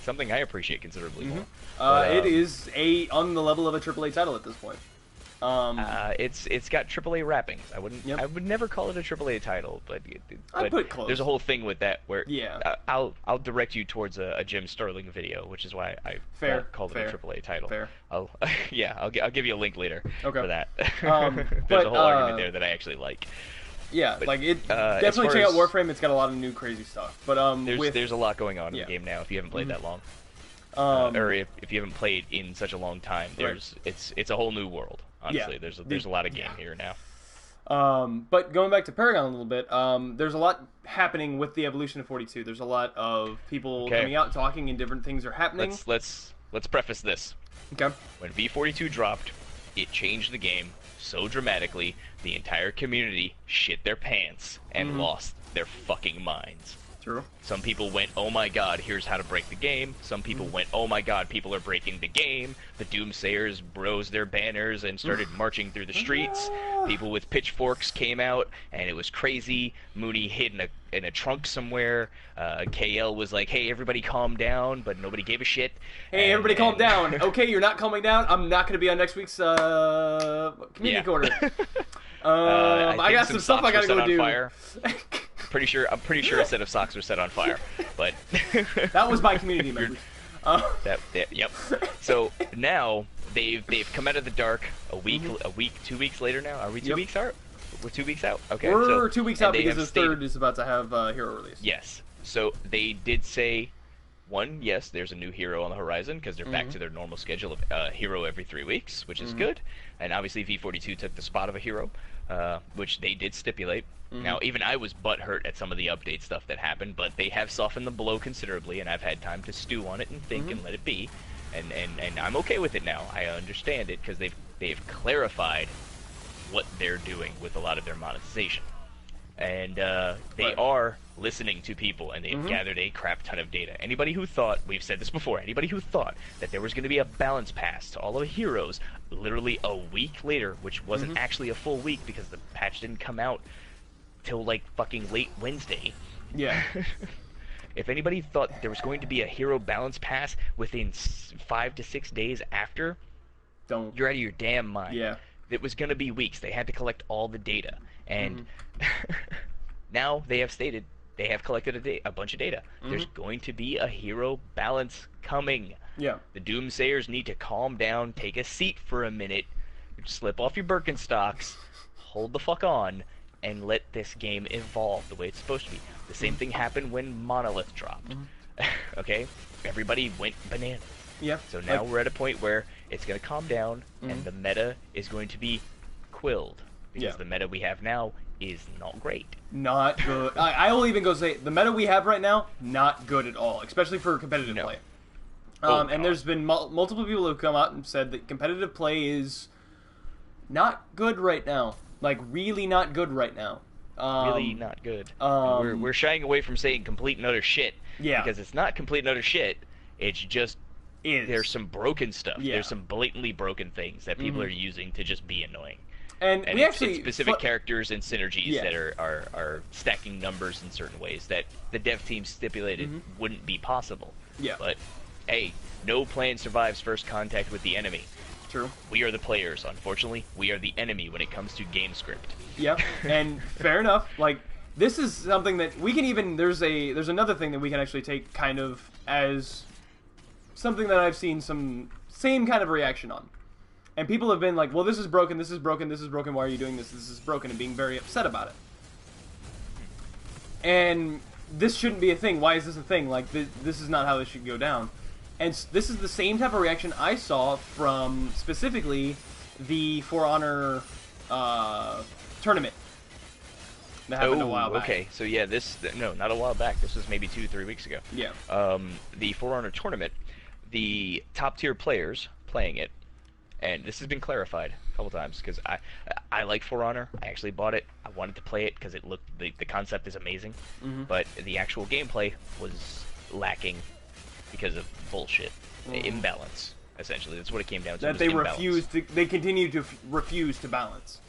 something I appreciate considerably more. It is on the level of a AAA title at this point. It's got AAA wrappings. I would never call it a AAA title, but I'd put it close. There's a whole thing with that where I'll direct you towards a Jim Sterling video, which is why I called it a AAA title. Fair. I'll give you a link later for that. There's a whole argument there that I actually like. Yeah, but, definitely check out Warframe. It's got a lot of new crazy stuff. But there's a lot going on in the game now. If you haven't played that long, or if you haven't played in such a long time, it's a whole new world. Honestly, there's a lot of game here now. But going back to Paragon a little bit, there's a lot happening with the evolution of 42. There's a lot of people coming out talking, and different things are happening. Let's preface this. Okay. When V42 dropped, it changed the game so dramatically. The entire community shit their pants and lost their fucking minds. True. Some people went, oh my god, here's how to break the game. Some people went, oh my god, people are breaking the game. The Doomsayers rose their banners and started marching through the streets. People with pitchforks came out, and it was crazy. Mooney hid in a trunk somewhere. KL was like, hey, everybody calm down, but nobody gave a shit. Hey, everybody calm down. Okay, you're not calming down. I'm not going to be on next week's community corner. I got some stuff I got to go do. I'm pretty sure a set of socks were set on fire, but that was my community members. Yep. So now they've come out of the dark a week, 2 weeks later now. Are we 2 weeks out? We're 2 weeks out. Okay, we're 2 weeks out because the third is about to have hero release. Yes. So they did say, one, yes, there's a new hero on the horizon because they're back to their normal schedule of hero every 3 weeks, which is good. And obviously V42 took the spot of a hero, which they did stipulate. Now, even I was butthurt at some of the update stuff that happened, but they have softened the blow considerably, and I've had time to stew on it and think and let it be. And I'm okay with it now. I understand it because they've clarified what they're doing with a lot of their monetization. And they are listening to people, and they've gathered a crap ton of data. Anybody who thought, we've said this before, anybody who thought that there was going to be a balance pass to all of the heroes literally a week later, which wasn't actually a full week because the patch didn't come out till like fucking late Wednesday. Yeah. If anybody thought there was going to be a hero balance pass within 5 to 6 days after, you're out of your damn mind. Yeah. It was going to be weeks. They had to collect all the data. And now they have stated they have collected a bunch of data. There's going to be a hero balance coming. Yeah. The Doomsayers need to calm down, take a seat for a minute, slip off your Birkenstocks, hold the fuck on, and let this game evolve the way it's supposed to be. The same thing happened when Monolith dropped. Okay? Everybody went bananas. Yeah. So now we're at a point where it's going to calm down, and the meta is going to be quilled. Because the meta we have now is not great. Not good. I will even go say, the meta we have right now, not good at all. Especially for competitive play. And there's been multiple people who have come out and said that competitive play is not good right now. Like, really not good right now. Really not good. We're shying away from saying complete and utter shit. Yeah. Because it's not complete and utter shit. It's just there's some broken stuff. Yeah. There's some blatantly broken things that people are using to just be annoying. And we actually... It's specific characters and synergies that are stacking numbers in certain ways that the dev team stipulated wouldn't be possible. Yeah. But, hey, no plan survives first contact with the enemy. True. We are the players. Unfortunately, we are the enemy when it comes to game script. Yep. And fair enough. Like, this is something that we can even... There's another thing that we can actually take kind of as something that I've seen some same kind of reaction on. And people have been like, well, this is broken, this is broken, this is broken, why are you doing this? This is broken, and being very upset about it. And this shouldn't be a thing. Why is this a thing? Like, this is not how this should go down. And this is the same type of reaction I saw from, specifically, the For Honor tournament that happened a while back. Okay, so yeah, no, not a while back. This was maybe 2-3 weeks ago. Yeah. The For Honor tournament, the top-tier players playing it, and this has been clarified a couple times, because I like For Honor. I actually bought it. I wanted to play it because it looked the concept is amazing, but the actual gameplay was lacking because of bullshit, imbalance. Essentially, that's what it came down to. That they continue to refuse to balance.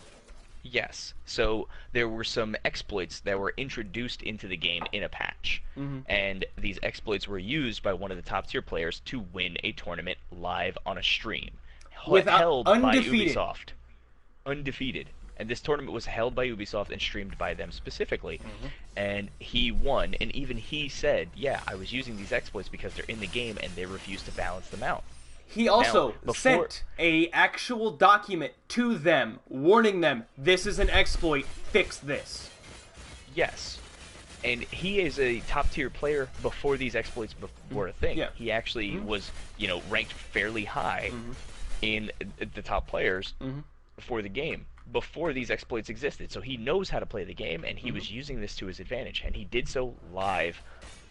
Yes. So there were some exploits that were introduced into the game in a patch, and these exploits were used by one of the top tier players to win a tournament live on a stream. Held by Ubisoft. Undefeated. And this tournament was held by Ubisoft and streamed by them specifically. And he won, and even he said, yeah, I was using these exploits because they're in the game and they refuse to balance them out. He also sent a actual document to them, warning them, this is an exploit, fix this. Yes. And he is a top-tier player before these exploits were a thing. Yeah. He actually was, ranked fairly high in the top players for the game before these exploits existed. So he knows how to play the game, and he was using this to his advantage. And he did so live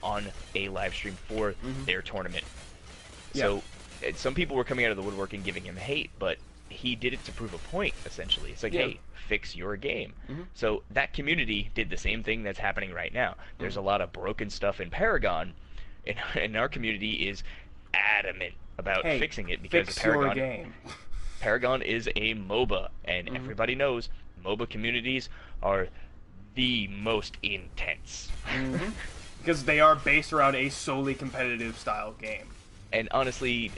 on a live stream for their tournament. Yeah. So some people were coming out of the woodwork and giving him hate, but he did it to prove a point, essentially. It's like, Yeah. hey, fix your game. Mhm. So that community did the same thing that's happening right now. There's a lot of broken stuff in Paragon, and our community is adamant about Hey, fixing it because fix your game. Paragon is a MOBA, and Mhm. everybody knows MOBA communities are the most intense. Mhm. Because they are based around a solely competitive style game. And honestly,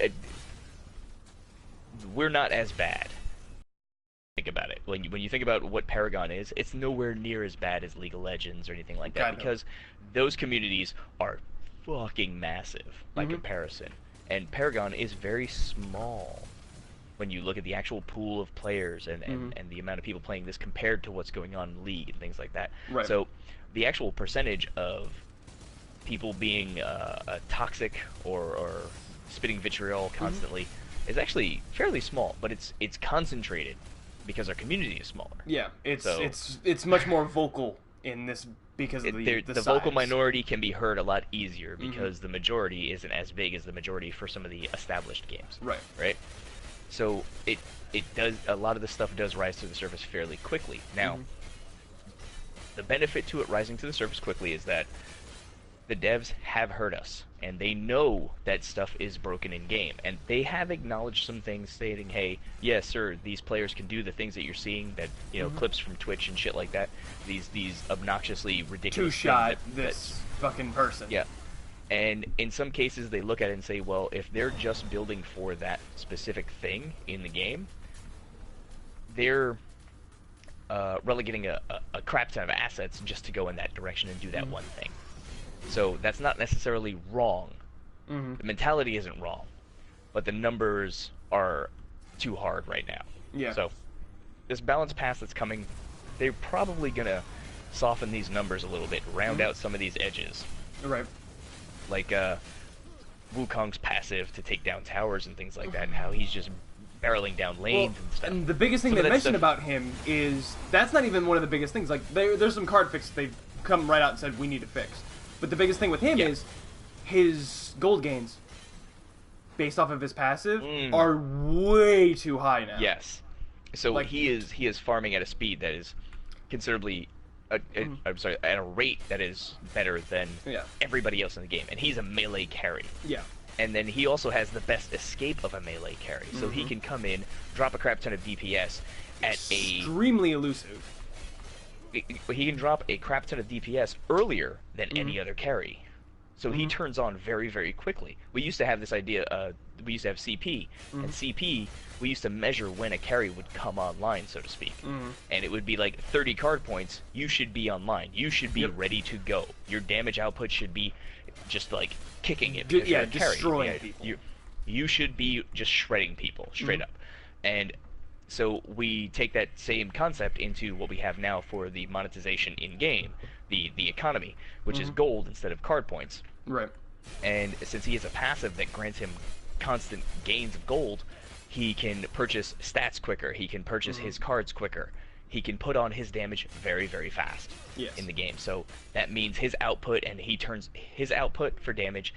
we're not as bad. Think about it. When you think about what Paragon is, it's nowhere near as bad as League of Legends or anything like that, Kind of. because those communities are fucking massive by Mhm. comparison, and Paragon is very small when you look at the actual pool of players and the amount of people playing this compared to what's going on in League and things like that. Right. So the actual percentage of people being toxic or spitting vitriol constantly is actually fairly small, but it's concentrated because our community is smaller. Yeah, So- it's much more vocal in this because of the The vocal size. minority can be heard a lot easier because the majority isn't as big as the majority for some of the established games. Right. Right? So it does, a lot of this stuff does rise to the surface fairly quickly. Now, the benefit to it rising to the surface quickly is that the devs have heard us, and they know that stuff is broken in game, and they have acknowledged some things, stating, "Hey, yes, sir, these players can do the things that you're seeing, that clips from Twitch and shit like that. These obnoxiously ridiculous Two-shot things this fucking person. yeah." And in some cases, they look at it and say, "Well, if they're just building for that specific thing in the game, they're relegating a crap ton of assets just to go in that direction and do that one thing." So that's not necessarily wrong. The mentality isn't wrong, but the numbers are too hard right now. Yeah. So this balance pass that's coming, they're probably gonna soften these numbers a little bit, round out some of these edges, Right. like Wukong's passive to take down towers and things like that, and how he's just barreling down lanes and stuff. And the biggest thing Some they of that mentioned stuff- about him is that's not even one of the biggest things. Like there's some card fixes they've come right out and said we need to fix. But the biggest thing with him Yeah. is his gold gains, based off of his passive, are way too high now. Yes. So Like- he is farming at a speed that is considerably, I'm sorry, at a rate that is better than Yeah. everybody else in the game, and he's a melee carry. Yeah. And then he also has the best escape of a melee carry, so he can come in, drop a crap ton of DPS at Extremely elusive. he can drop a crap ton of DPS earlier than any other carry. So he turns on very, very quickly. We used to have this idea, we used to have CP, and CP, we used to measure when a carry would come online, so to speak. And it would be like 30 card points, you should be online. You should be ready to go. Your damage output should be just like kicking it. because you're a carry. destroying people. You should be just shredding people, straight up. And so we take that same concept into what we have now for the monetization in-game, the economy, which is gold instead of card points. Right. And since he has a passive that grants him constant gains of gold, he can purchase stats quicker, he can purchase his cards quicker, he can put on his damage very, very fast in the game. So that means his output, and his output for damage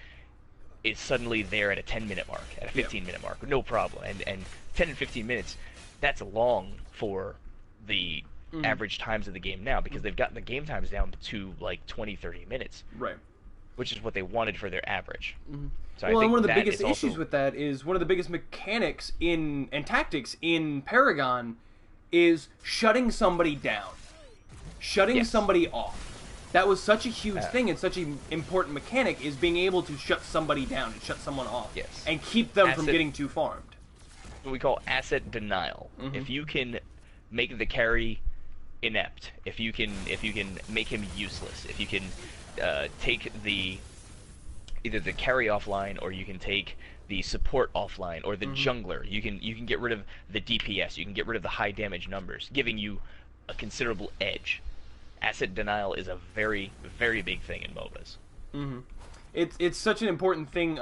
is suddenly there at a 10-minute mark, at a 15-minute mark, no problem. And 10 and 15 minutes, that's long for the average times of the game now, because they've gotten the game times down to like 20, 30 minutes. Right. Which is what they wanted for their average. So Well, I think and one of the that biggest is also- issues with that is one of the biggest mechanics and tactics in Paragon is shutting somebody down, shutting Yes. somebody off. That was such a huge thing and such an important mechanic, is being able to shut somebody down and shut someone off, Yes. and keep them from Asset- getting too farmed. what we call asset denial. If you can make the carry inept, if you can make him useless, if you can take either the carry offline, or you can take the support offline, or the jungler, you can get rid of the DPS, you can get rid of the high damage numbers, giving you a considerable edge. Asset denial is a very, very big thing in MOBAs. It's such an important thing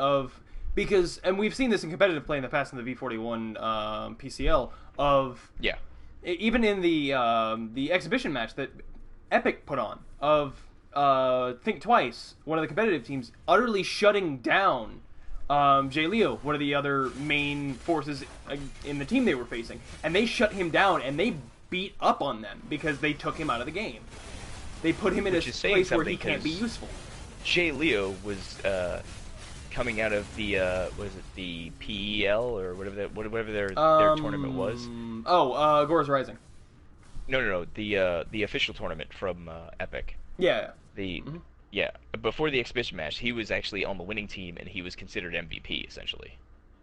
because we've seen this in competitive play in the past in the V41 PCL of Yeah. even in the exhibition match that Epic put on of Think Twice, one of the competitive teams, utterly shutting down Jay Leo, one of the other main forces in the team they were facing, and they shut him down and they beat up on them because they took him out of the game. They put him in a place where he can't be useful. Jay Leo was coming out of the was it the PEL or whatever their tournament was? Gore's Rising. No, the official tournament from Epic. Yeah. Yeah, before the exhibition match, he was actually on the winning team, and he was considered MVP essentially,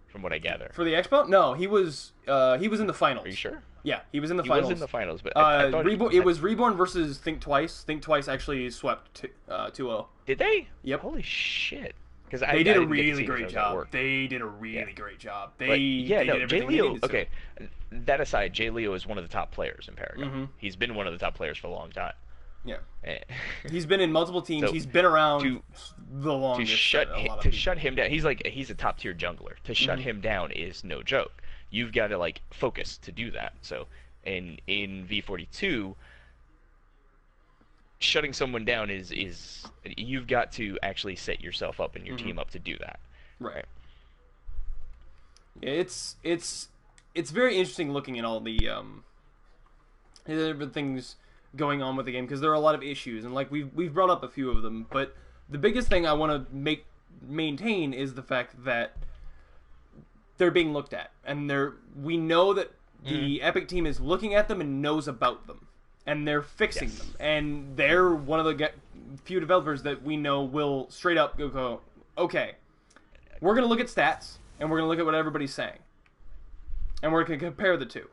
from what I gather. For the Expo? No, he was in the finals. Are you sure? Yeah, he was in the finals. He was in the finals, but I thought it was Reborn versus Think Twice. Think Twice actually swept 2-0. Did they? Yep. Holy shit! Because they did a really great job. They did a really great job. They did everything Jay Leo. To. Okay, that aside, Jay Leo is one of the top players in Paragon. He's been one of the top players for a long time. Yeah, he's been in multiple teams. So he's been around the longest. To shut him down, he's a top tier jungler. To shut him down is no joke. You've got to focus to do that. So in V42, shutting someone down is you've got to actually set yourself up and your team up to do that. Right. Yeah, it's very interesting looking at all the different things going on with the game because there are a lot of issues and we've brought up a few of them, but the biggest thing I want to maintain is the fact that they're being looked at and we know that the Epic team is looking at them and knows about them and they're fixing them, and they're one of the few developers that we know will straight up go, okay, we're going to look at stats and we're going to look at what everybody's saying and we're going to compare the two,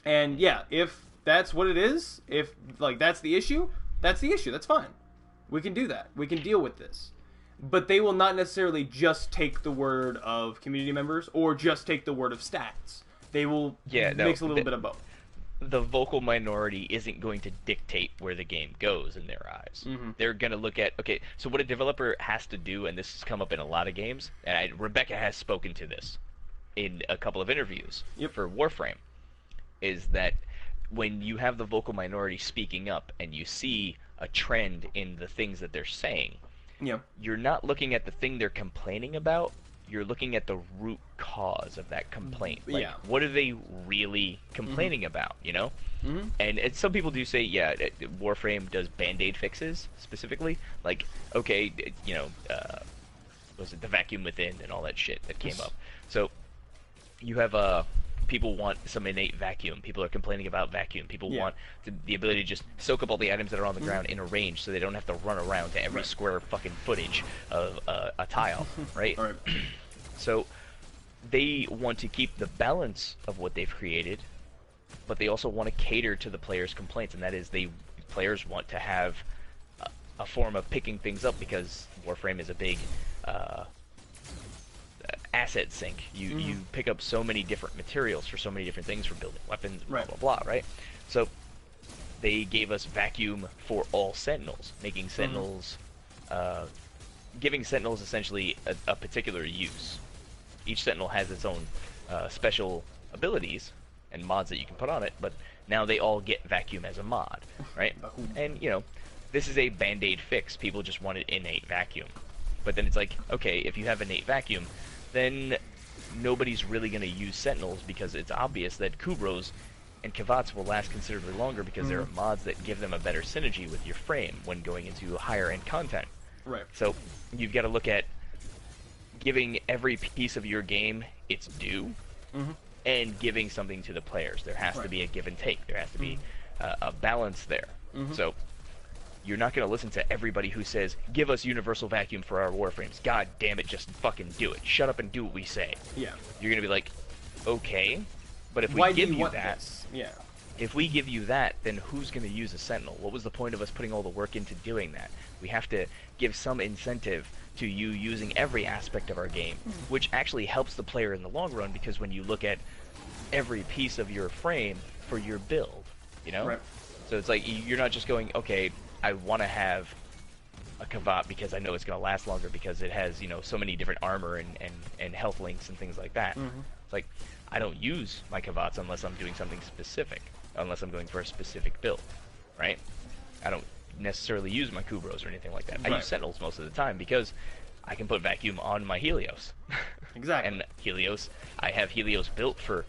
and yeah, if that's what it is, if that's the issue, that's fine. We can do that. We can deal with this. But they will not necessarily just take the word of community members or just take the word of stats. They will mix a little bit of both. The vocal minority isn't going to dictate where the game goes in their eyes. They're going to look at, okay, so what a developer has to do, and this has come up in a lot of games, and Rebecca has spoken to this in a couple of interviews for Warframe, is that when you have the vocal minority speaking up and you see a trend in the things that they're saying, you're not looking at the thing they're complaining about, you're looking at the root cause of that complaint. What are they really complaining about, you know? And some people do say, Warframe does Band-Aid fixes, specifically. Okay, was it the vacuum within and all that shit that came up. So, you have people want some innate vacuum. People are complaining about vacuum. People want the ability to just soak up all the items that are on the ground in a range, so they don't have to run around to every square fucking footage of a tile, right? All right. So they want to keep the balance of what they've created, but they also want to cater to the players' complaints, and that is players want to have a form of picking things up, because Warframe is a big asset sink. You pick up so many different materials for so many different things, for building weapons, blah blah blah, right? So they gave us vacuum for all sentinels, making sentinels, giving sentinels essentially a particular use. Each sentinel has its own special abilities and mods that you can put on it, but now they all get vacuum as a mod, right? And this is a band-aid fix. People just wanted innate vacuum, but then it's like, okay, if you have innate vacuum, then nobody's really going to use sentinels, because it's obvious that Kubros and Kavats will last considerably longer, because there are mods that give them a better synergy with your frame when going into higher end content. Right. So you've got to look at giving every piece of your game its due, and giving something to the players. There has to be a give and take. There has to be a balance there. So you're not going to listen to everybody who says, give us universal vacuum for our Warframes. God damn it, just fucking do it. Shut up and do what we say. Yeah. You're going to be like, okay, but if we give you that, this? if we give you that, then who's going to use a Sentinel? What was the point of us putting all the work into doing that? We have to give some incentive to you using every aspect of our game, which actually helps the player in the long run, because when you look at every piece of your frame for your build, Right. So it's like, you're not just going, okay, I want to have a Kavat because I know it's going to last longer because it has, so many different armor and health links and things like that. It's like, I don't use my Kavats unless I'm doing something specific, unless I'm going for a specific build, right? I don't necessarily use my Kubros or anything like that. I use Sentinels most of the time because I can put vacuum on my Helios. Exactly. And Helios, I have Helios built for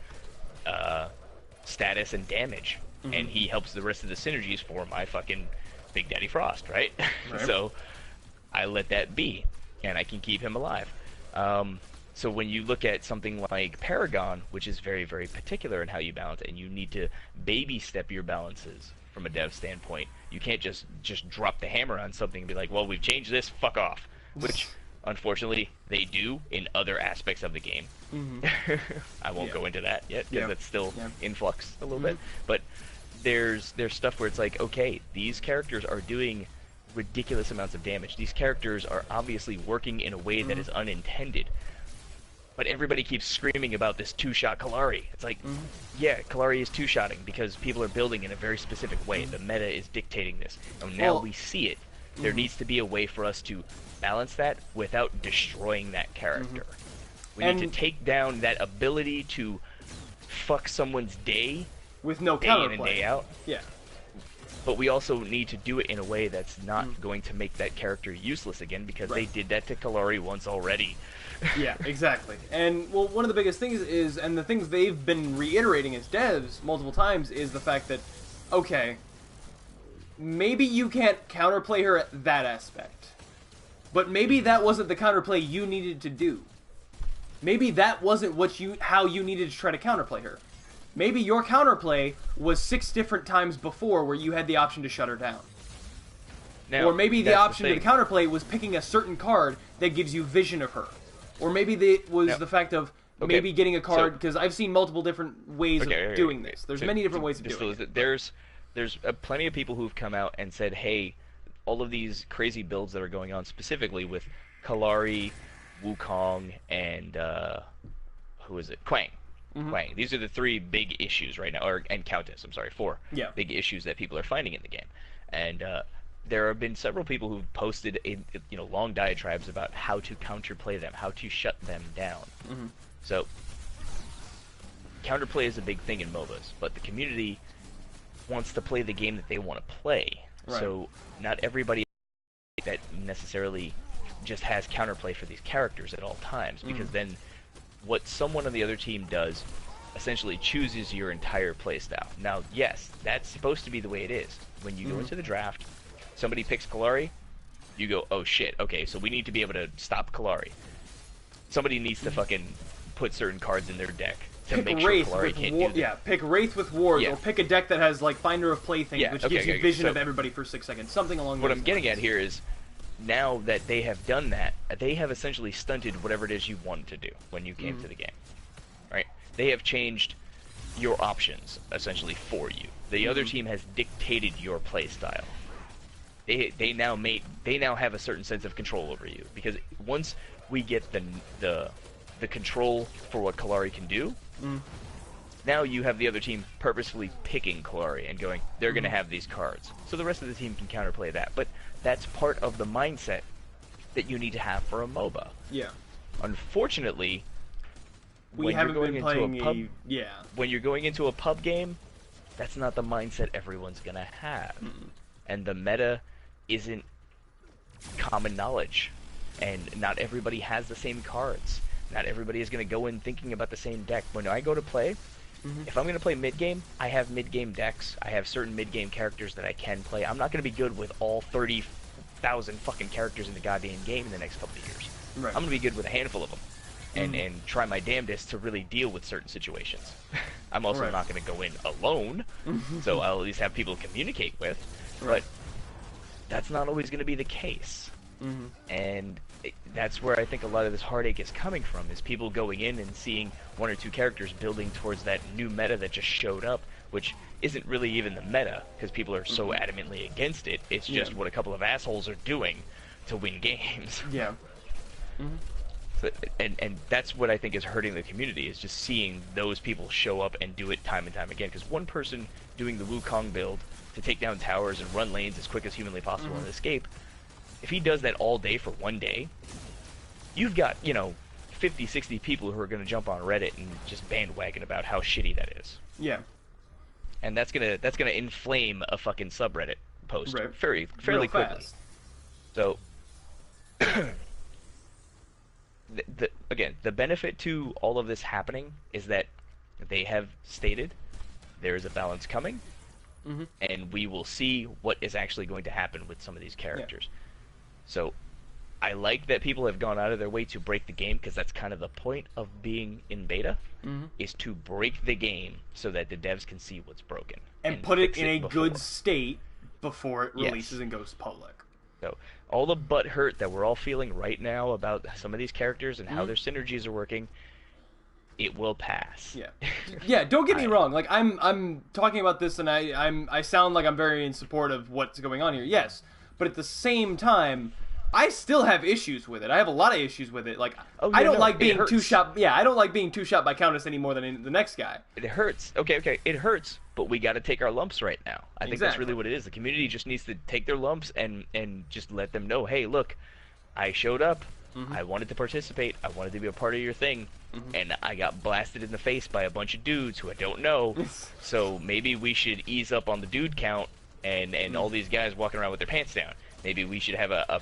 status and damage, and he helps the rest of the synergies for my fucking Big Daddy Frost, right? Right. So I let that be, and I can keep him alive. So when you look at something like Paragon, which is very, very particular in how you balance, and you need to baby step your balances from a dev standpoint, you can't just drop the hammer on something and be like, well, we've changed this, fuck off. Which, unfortunately, they do in other aspects of the game. I won't go into that yet, because that's still in flux a little bit. But there's stuff where it's like, okay, these characters are doing ridiculous amounts of damage. These characters are obviously working in a way that is unintended. But everybody keeps screaming about this two-shot Kalari. It's like, yeah, Kalari is two-shotting because people are building in a very specific way. The meta is dictating this. And now we see it. There needs to be a way for us to balance that without destroying that character. We need to take down that ability to fuck someone's day with no day counterplay. in and day out. Yeah. But we also need to do it in a way that's not going to make that character useless again, because they did that to Kalari once already. Yeah, exactly. And, well, one of the biggest things is, and the things they've been reiterating as devs multiple times, is the fact that, okay, maybe you can't counterplay her at that aspect, but maybe that wasn't the counterplay you needed to do. Maybe that wasn't how you needed to try to counterplay her. Maybe your counterplay was 6 different times before where you had the option to shut her down. Now, or maybe the option to the counterplay was picking a certain card that gives you vision of her. Or maybe it was the fact of maybe getting a card, because I've seen multiple different ways of doing this. There's many different ways of doing it. There's plenty of people who've come out and said, hey, all of these crazy builds that are going on, specifically with Kalari, Wukong, and who is it? Quang. Quang. These are the 3 big issues right now, and Countess. I'm sorry, 4 big issues that people are finding in the game. And there have been several people who've posted long diatribes about how to counterplay them, how to shut them down. So counterplay is a big thing in MOBAs, but the community wants to play the game that they want to play. Right. So not everybody that necessarily just has counterplay for these characters at all times, because then what someone on the other team does essentially chooses your entire playstyle. Now, yes, that's supposed to be the way it is. When you go into the draft, somebody picks Kalari, you go, oh shit, okay, so we need to be able to stop Kalari. Somebody needs to fucking put certain cards in their deck to make sure Kalari can't do that. Yeah, pick Wraith with Wards, or pick a deck that has, like, Finder of Playthings, which gives you vision of everybody for 6 seconds. Something along those lines. What I'm getting at here is, now that they have done that, they have essentially stunted whatever it is you wanted to do when you came to the game. Right? They have changed your options, essentially, for you. The other team has dictated your play style. They now have a certain sense of control over you, because once we get the control for what Kalari can do, now you have the other team purposefully picking Kalari and going, they're going to have these cards. So the rest of the team can counterplay that. But that's part of the mindset that you need to have for a MOBA. Yeah. Unfortunately, when you're going into a pub game, that's not the mindset everyone's going to have. And the meta isn't common knowledge. And not everybody has the same cards. Not everybody is going to go in thinking about the same deck. When I go to play, if I'm going to play mid-game, I have mid-game decks. I have certain mid-game characters that I can play. I'm not going to be good with all 30,000 fucking characters in the goddamn game in the next couple of years. Right. I'm going to be good with a handful of them. And try my damnedest to really deal with certain situations. I'm also not going to go in alone, so I'll at least have people to communicate with. But that's not always going to be the case. And that's where I think a lot of this heartache is coming from, is people going in and seeing 1 or 2 characters building towards that new meta that just showed up, which isn't really even the meta, because people are so adamantly against it. It's just what a couple of assholes are doing to win games. Yeah. So, and that's what I think is hurting the community, is just seeing those people show up and do it time and time again. Because one person doing the Wukong build to take down towers and run lanes as quick as humanly possible and escape, if he does that all day for 1 day, you've got, 50, 60 people who are going to jump on Reddit and just bandwagon about how shitty that is. Yeah. And that's gonna inflame a fucking subreddit post fairly quickly. Fast. So again, the benefit to all of this happening is that they have stated there is a balance coming, and we will see what is actually going to happen with some of these characters. Yeah. So I like that people have gone out of their way to break the game, because that's kind of the point of being in beta, is to break the game so that the devs can see what's broken and put it in a before. good state before it releases and goes public. So all the butt hurt that we're all feeling right now about some of these characters and how their synergies are working, it will pass. Yeah, yeah. Don't get me wrong. Like I'm talking about this, and I sound like I'm very in support of what's going on here. Yes, but at the same time, I still have issues with it. I have a lot of issues with it. Like I don't like being two-shot. Yeah, I don't like being two-shot by Countess any more than the next guy. It hurts. Okay, it hurts. But we got to take our lumps right now. I think that's really what it is. The community just needs to take their lumps and just let them know, hey, look, I showed up. I wanted to participate. I wanted to be a part of your thing. And I got blasted in the face by a bunch of dudes who I don't know. So maybe we should ease up on the dude count and all these guys walking around with their pants down. Maybe we should have a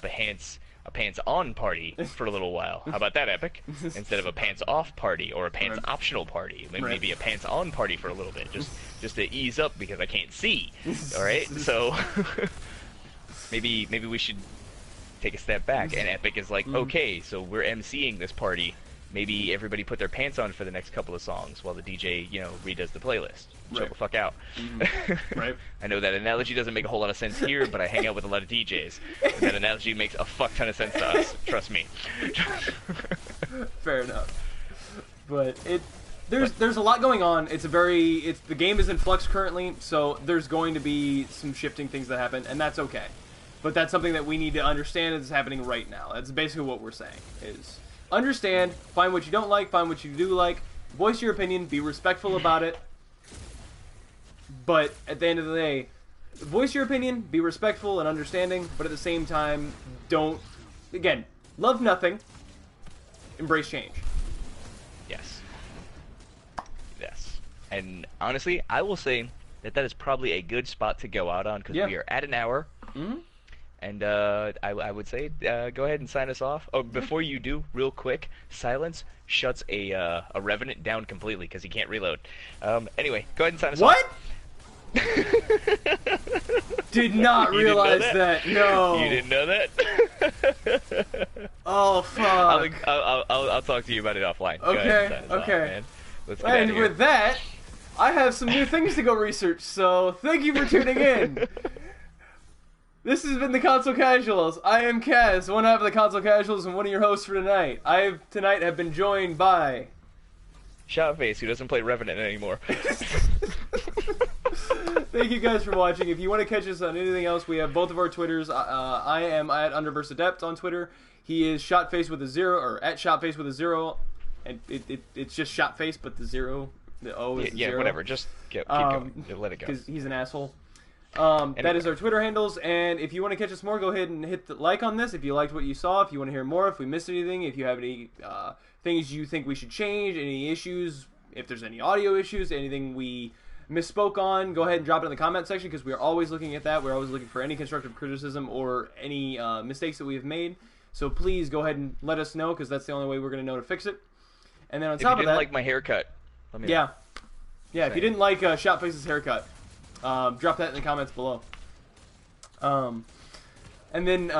pants-on party for a little while. How about that, Epic? Instead of a pants-off party or a pants-optional party. Maybe a pants-on party for a little bit, just to ease up because I can't see. All right? So maybe we should take a step back. And Epic is like, okay, so we're emceeing this party. Maybe everybody put their pants on for the next couple of songs while the DJ, redoes the playlist. Chill the fuck out. Right. I know that analogy doesn't make a whole lot of sense here, but I hang out with a lot of DJs. And that analogy makes a fuck ton of sense to us. Trust me. Fair enough. But there's a lot going on. The game is in flux currently, so there's going to be some shifting things that happen, and that's okay. But that's something that we need to understand is happening right now. That's basically what we're saying is understand, find what you don't like, find what you do like, voice your opinion, be respectful about it. But at the end of the day, voice your opinion, be respectful and understanding, but at the same time, don't, again, love nothing, embrace change. Yes. And honestly, I will say that is probably a good spot to go out on, because we are at an hour. And I would say go ahead and sign us off. Oh, before you do, real quick, silence shuts a Revenant down completely because he can't reload. Anyway, go ahead and sign us off. What? Did not realize that. No. You didn't know that? Oh fuck. I'll talk to you about it offline. Okay. Okay. Let's get and with that, I have some new things to go research. So thank you for tuning in. This has been the Console Casuals. I am Cazz, one half of the Console Casuals, and one of your hosts for tonight. Tonight have been joined by ShotFace, who doesn't play Revenant anymore. Thank you guys for watching. If you want to catch us on anything else, we have both of our Twitters. I am at @UnderverseAdept on Twitter. He is ShotFace with a 0, or at ShotFace with a 0, and it's just ShotFace, but the O is 0. Yeah, whatever. Just keep going. Let it go. Because he's an asshole. That is our Twitter handles, and if you want to catch us more, go ahead and hit the like on this if you liked what you saw, if you want to hear more, if we missed anything, if you have any things you think we should change, any issues, if there's any audio issues, anything we misspoke on, go ahead and drop it in the comment section, because we are always looking at that. We're always looking for any constructive criticism or any mistakes that we have made, so please go ahead and let us know, because that's the only way we're going to know to fix it. And then on top of that, if you didn't like my haircut, let me know. Yeah, if you didn't like ShotFace's haircut, drop that in the comments below. And then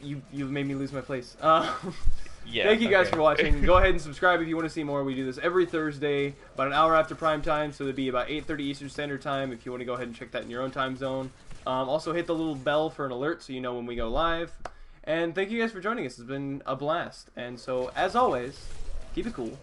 you've made me lose my place. Thank you guys for watching. Go ahead and subscribe if you want to see more. We do this every Thursday, about an hour after prime time, so it'd be about 8:30 Eastern Standard Time if you want to go ahead and check that in your own time zone. Also hit the little bell for an alert so you know when we go live. And thank you guys for joining us. It's been a blast. And so, as always, keep it cool.